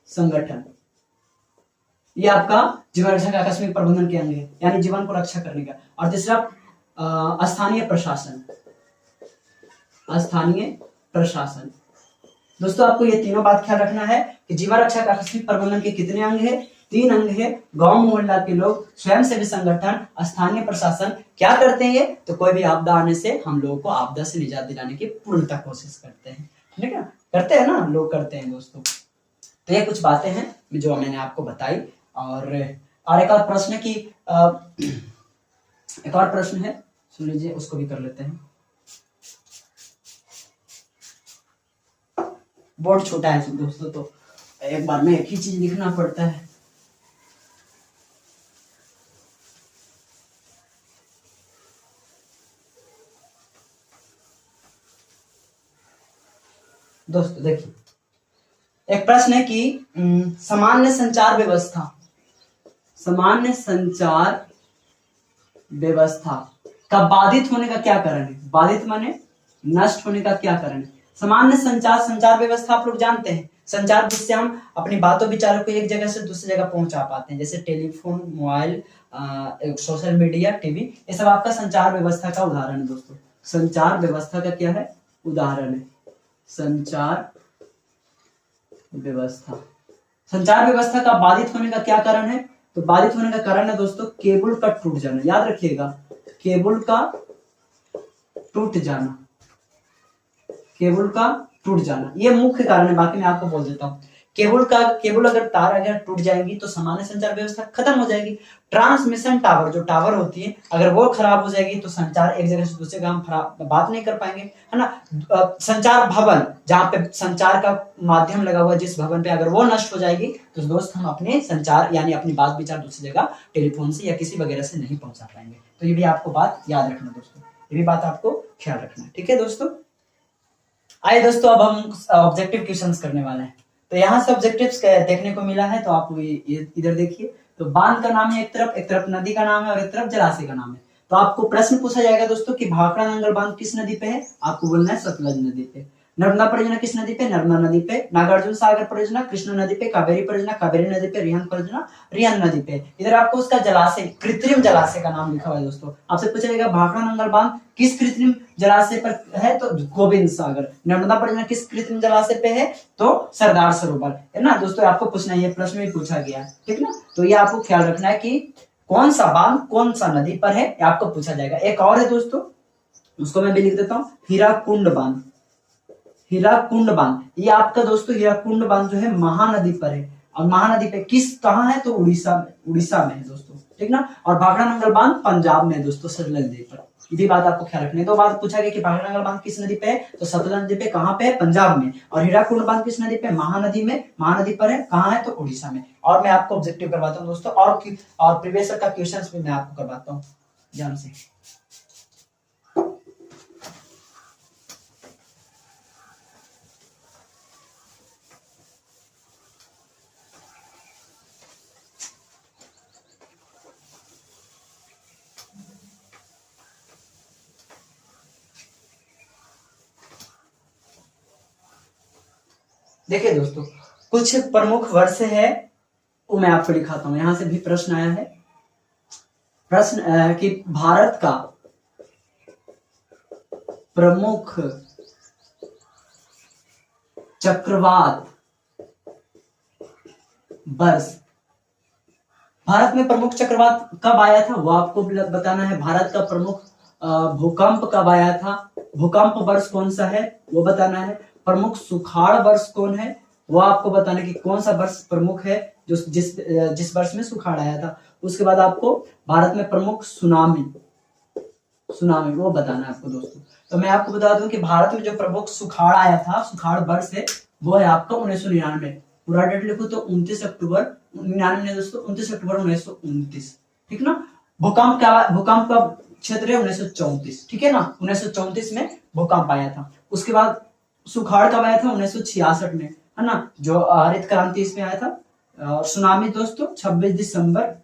संगठन। ये आपका जीवन रक्षा का आकस्मिक प्रबंधन के अंग है, यानी जीवन को रक्षा करने का। और तीसरा स्थानीय प्रशासन, स्थानीय प्रशासन। दोस्तों आपको ये तीनों बात ख्याल रखना है कि जीवन रक्षा का आकस्मिक प्रबंधन के कितने अंग है, 3 अंग है। गांव मोहल्ला के लोग, स्वयंसेवी संगठन, स्थानीय प्रशासन। क्या करते हैं तो कोई भी आपदा आने से हम लोगों को आपदा से निजात दिलाने की पूर्णतः कोशिश करते हैं, ठीक है। करते हैं ना लोग, करते हैं दोस्तों। तो ये कुछ बातें हैं जो मैंने आपको बताई। और एक और प्रश्न की एक और प्रश्न है, सुन लीजिए, उसको भी कर लेते हैं। बोर्ड छोटा है दोस्तों तो एक बार में एक ही चीज लिखना पड़ता है। दोस्तों देखिए, एक प्रश्न है कि सामान्य संचार व्यवस्था का बाधित होने का क्या कारण है। बाधित माने नष्ट होने का क्या कारण है। सामान्य संचार व्यवस्था आप लोग जानते हैं, संचार जिससे हम अपनी बातों विचारों को एक जगह से दूसरी जगह पहुंचा पाते हैं, जैसे telephone, mobile, social media, TV. ये सब आपका संचार व्यवस्था का उदाहरण है दोस्तों। संचार व्यवस्था का क्या है, उदाहरण है संचार व्यवस्था। संचार व्यवस्था का बाधित होने का क्या कारण है, तो बाधित होने का कारण है दोस्तों केबल का टूट जाना। याद रखिएगा, केबल का टूट जाना, केबल का टूट जाना, ये मुख्य कारण है। बाकी मैं आपको बोल देता हूँ। केबल अगर तार अगर टूट जाएंगी तो सामान्य संचार व्यवस्था खत्म हो जाएगी। ट्रांसमिशन टावर, जो टावर होती है, अगर वो खराब हो जाएगी तो संचार एक जगह से दूसरे जगह हम बात नहीं कर पाएंगे, है ना। संचार भवन, जहाँ पे संचार का माध्यम लगा हुआ, जिस भवन पे अगर वो नष्ट हो जाएगी तो दोस्त हम अपने संचार यानी अपनी बात विचार दूसरी जगह टेलीफोन से या किसी वगैरह से नहीं पहुंचा पाएंगे। तो ये भी आपको बात याद रखना दोस्तों, ये भी बात आपको ख्याल रखना है, ठीक है दोस्तों। आइए दोस्तों, अब हम ऑब्जेक्टिव क्वेश्चंस करने वाले हैं। तो यहाँ से ऑब्जेक्टिव्स देखने को मिला है, तो आप इधर देखिए। तो बांध का नाम है एक तरफ नदी का नाम है और एक तरफ जलाशय का नाम है। तो आपको प्रश्न पूछा जाएगा दोस्तों कि भाखड़ा नंगल बांध किस नदी पे है, आपको बोलना है सतलज नदी पे। नर्मदा परियोजना किस नदी पे, नर्मदा नदी पे। नागार्जुन सागर परियोजना कृष्णा नदी पे। कावेरी परियोजना कावेरी नदी पे। रिहंद परियोजना रिहंद नदी पे। इधर आपको उसका जलाशय, कृत्रिम जलाशय का नाम लिखा हुआ है दोस्तों। आपसे पूछा जाएगा भाखड़ा नंगल बांध किस कृत्रिम जलाशय पर है, तो गोविंद सागर। नर्मदा परियोजना किस कृत्रिम जलाशय पे है, तो सरदार सरोवर, है ना दोस्तों। आपको पूछना है, ये प्रश्न में पूछा गया, ठीक ना। तो ये आपको ख्याल रखना है कि कौन सा बांध कौन सा नदी पर है, ये आपको पूछा जाएगा। एक और है दोस्तों, उसको मैं भी लिख देता हूँ, हीराकुंड बांध। हीराकुंड बांध, ये आपका दोस्तों हीराकुंड बांध जो है महानदी पर है, और महानदी पे किस कहाँ है, तो उड़ीसा में, उड़ीसा में है दोस्तों, ठीक ना। और भाखड़ा नंगल बांध पंजाब में है दोस्तों, सतलज नदी पर। ये भी बात आपको ख्याल रखनी है। दो बात पूछा गया कि भाखड़ा नंगल बांध किस नदी पे है, तो सतलज नदी पे, कहाँ पे है, पंजाब में। और हीराकुंड बांध किस नदी पे, महानदी में, महानदी पर है, कहाँ है, तो उड़ीसा में। और मैं आपको ऑब्जेक्टिव करवाता हूँ दोस्तों, और प्रीवियस का क्वेश्चन भी मैं आपको करवाता हूँ ध्यान से। देखिए दोस्तों, कुछ प्रमुख वर्ष है वो मैं आपको दिखाता हूं। यहां से भी प्रश्न आया है, प्रश्न कि भारत का प्रमुख चक्रवात वर्ष, भारत में प्रमुख चक्रवात कब आया था वो आपको बताना है। भारत का प्रमुख भूकंप कब आया था, भूकंप वर्ष कौन सा है वो बताना है। प्रमुख सुखाड़ वर्ष कौन है वो आपको बताना है कि कौन सा वर्ष प्रमुख है जो जिस वर्ष में सुखाड़ आया था। उसके बाद आपको भारत में प्रमुख सुनामी वो बताना है आपको दोस्तों। तो मैं आपको बता दूं कि भारत में जो प्रमुख सुखाड़ आया था, सुखाड़ वर्ष है वो है आपका 1999। पूरा डेट लिखो तो 29 अक्टूबर 99 दोस्तों, 29 अक्टूबर 1929, ठीक ना। भूकंप का क्षेत्र है 1934, ठीक है ना। 1934 में भूकंप आया था। उसके बाद सुखाड़ कब आया था, 1966 में, है ना, जो हरित क्रांति इसमें आया था। सुनामी दोस्तों 26 दिसंबर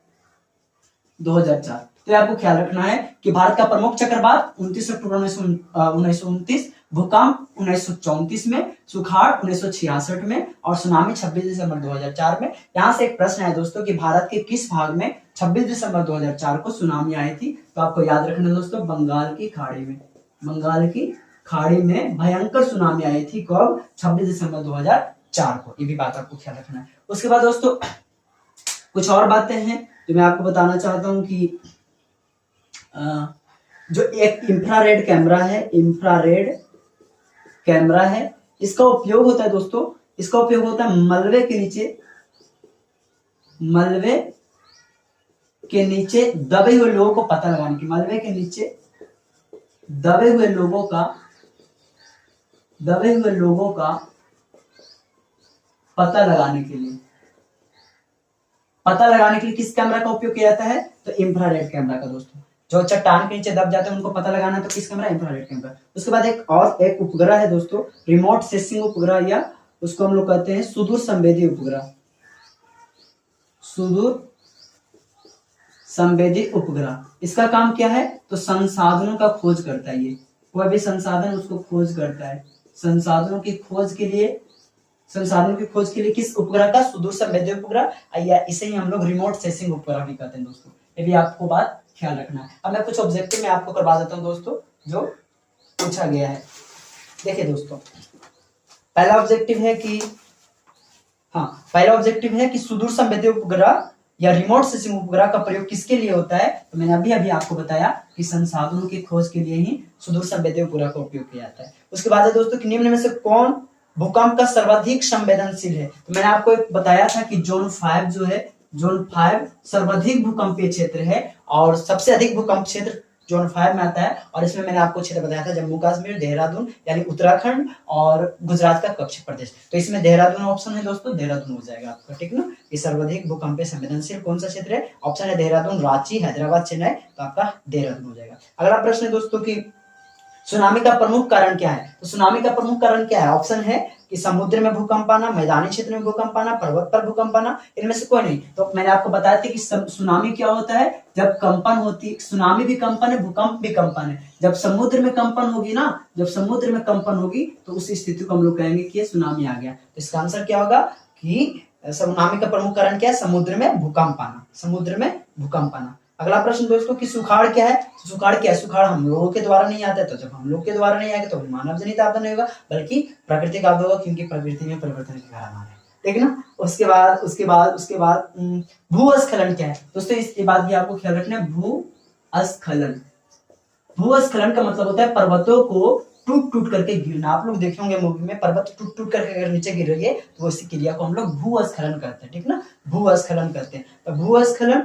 2004। तो आपको ख्याल रखना है कि भारत का प्रमुख चक्रवात 29 अक्टूबर 1929, भूकंप 1934 में, सुखाड़ 1966 में, और सुनामी 26 दिसंबर 2004 में। यहां से एक प्रश्न है दोस्तों कि भारत के किस भाग में 26 दिसंबर 2004 को सुनामी आई थी। तो आपको याद रखना है दोस्तों, बंगाल की खाड़ी में, बंगाल की खाड़ी में भयंकर सुनामी आई थी कब, 26 दिसंबर 2004 को। ये भी बात आपको ख्याल रखना है। उसके बाद दोस्तों कुछ और बातें हैं जो मैं आपको बताना चाहता हूं कि जो एक इंफ्रारेड कैमरा है, इसका उपयोग होता है दोस्तों, इसका उपयोग होता है मलबे के नीचे दबे हुए लोगों को पता लगाने की, मलबे के नीचे दबे हुए लोगों का पता लगाने के लिए किस कैमरा का उपयोग किया जाता है, तो इंफ्रारेड कैमरा का दोस्तों। जो चट्टान के नीचे दब जाते हैं उनको पता लगाना है तो किस कैमरा, इंफ्रारेड कैमरा। उसके बाद एक उपग्रह है दोस्तों, रिमोट सेंसिंग उपग्रह, या उसको हम लोग कहते हैं सुदूर संवेदी उपग्रह। सुदूर संवेदी उपग्रह, इसका काम क्या है, तो संसाधनों का खोज करता है। ये कोई भी संसाधन उसको खोज करता है। संसाधनों की खोज के लिए किस उपग्रह का, सुदूर संवेदी उपग्रह, या इसे ही हम लोग रिमोट सेंसिंग उपग्रह भी कहते हैं दोस्तों। ये भी आपको बात ख्याल रखना है। अब मैं कुछ ऑब्जेक्टिव में आपको करवा देता हूं दोस्तों जो पूछा गया है। देखिए दोस्तों, पहला ऑब्जेक्टिव है कि सुदूर संवेदी उपग्रह या रिमोट सेंसिंग उपग्रह का प्रयोग किसके लिए होता है। तो मैंने अभी आपको बताया कि संसाधनों की खोज के लिए ही सुदूर संवेदी उपग्रह का उपयोग किया जाता है। उसके बाद है दोस्तों कि निम्न में से कौन भूकंप का सर्वाधिक संवेदनशील है। तो मैंने आपको बताया था कि जोन 5 सर्वाधिक भूकंपीय क्षेत्र है, और सबसे अधिक भूकंप क्षेत्र जोन 5 में आता है। और इसमें मैंने आपको क्षेत्र बताया था जम्मू कश्मीर, देहरादून यानी उत्तराखंड, और गुजरात का कच्छ प्रदेश। तो इसमें देहरादून ऑप्शन है दोस्तों, देहरादून हो जाएगा आपका, ठीक ना। ये सर्वाधिक भूकंपीय संवेदनशील कौन सा क्षेत्र है, ऑप्शन है देहरादून, रांची, हैदराबाद, चेन्नई, तो आपका देहरादून हो जाएगा। अगला प्रश्न है दोस्तों कि सुनामी का प्रमुख कारण क्या है। तो सुनामी का प्रमुख कारण क्या है, ऑप्शन है कि समुद्र में भूकंप आना, मैदानी क्षेत्र में भूकंप आना, पर्वत पर भूकंप आना, इनमें से कोई नहीं। तो मैंने आपको बताया था कि सुनामी क्या होता है, जब कंपन होती, सुनामी भी कंपन है, भूकंप भी कंपन है। जब समुद्र में कंपन होगी तो उस स्थिति को हम लोग कहेंगे कि ये सुनामी आ गया। तो इसका आंसर क्या होगा कि सुनामी का प्रमुख कारण क्या है, समुद्र में भूकंप आना। अगला प्रश्न दोस्तों कि सुखाड़ क्या है। सुखाड़ हम लोगों के द्वारा नहीं आता है। तो जब हम लोग के द्वारा नहीं आएगा तो मानव जनित आपदा नहीं होगा, बल्कि प्राकृतिक आपदा होगा, क्योंकि प्रकृति में परिवर्तन के कारण आ रहा है, ठीक है ना। उसके बाद भूस्खलन क्या है दोस्तों, इसके बाद भी आपको ख्याल रखना है। भूस्खलन, भूस्खलन का मतलब होता है पर्वतों को टूट टूट करके गिरना। आप लोग देखे होंगे मूवी में, पर्वत टूट टूट करके अगर नीचे गिर रही है तो इसी क्रिया को हम लोग भूस्खलन करते हैं, ठीक ना, भूस्खलन करते हैं। तो भूस्खलन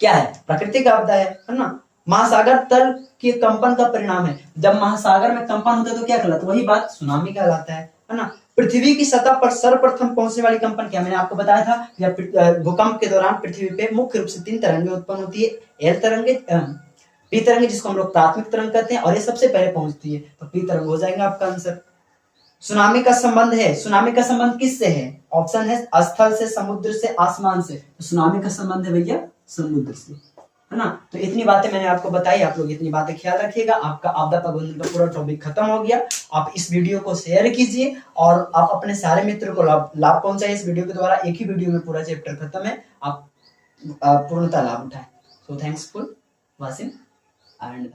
क्या है? प्राकृतिक आपदा है ना। महासागर तल के कंपन का परिणाम है। जब महासागर में कंपन होता है तो क्या कहलाता है? वही बात सुनामी कहलाता है ना। पृथ्वी की सतह पर सर्वप्रथम पहुंचने वाली कंपन क्या? मैंने आपको बताया था कि भूकंप के दौरान पृथ्वी पे मुख्य रूप से 3 तरंगें उत्पन्न होती है। एल तरंगे, पी तरंगे जिसको हम लोग प्राथमिक तरंग कहते हैं, और ये सबसे पहले पहुंचती है, तो पी तरंग हो जाएगा आपका आंसर। सुनामी का संबंध है, सुनामी का संबंध किससे है? ऑप्शन है स्थल से, समुद्र से, आसमान से। तो सुनामी का संबंध है भैया समुद्र से, है ना। तो इतनी बातें मैंने आपको बताई, आप लोग इतनी बातें ख्याल रखिएगा। आपका आपदा प्रबंधन का पूरा टॉपिक खत्म हो गया। आप इस वीडियो को शेयर कीजिए और आप अपने सारे मित्रों को लाभ पहुंचाइए। इस वीडियो के द्वारा एक ही वीडियो में पूरा चैप्टर खत्म है, आप पूर्णतः लाभ उठाएं। So thanks for watching and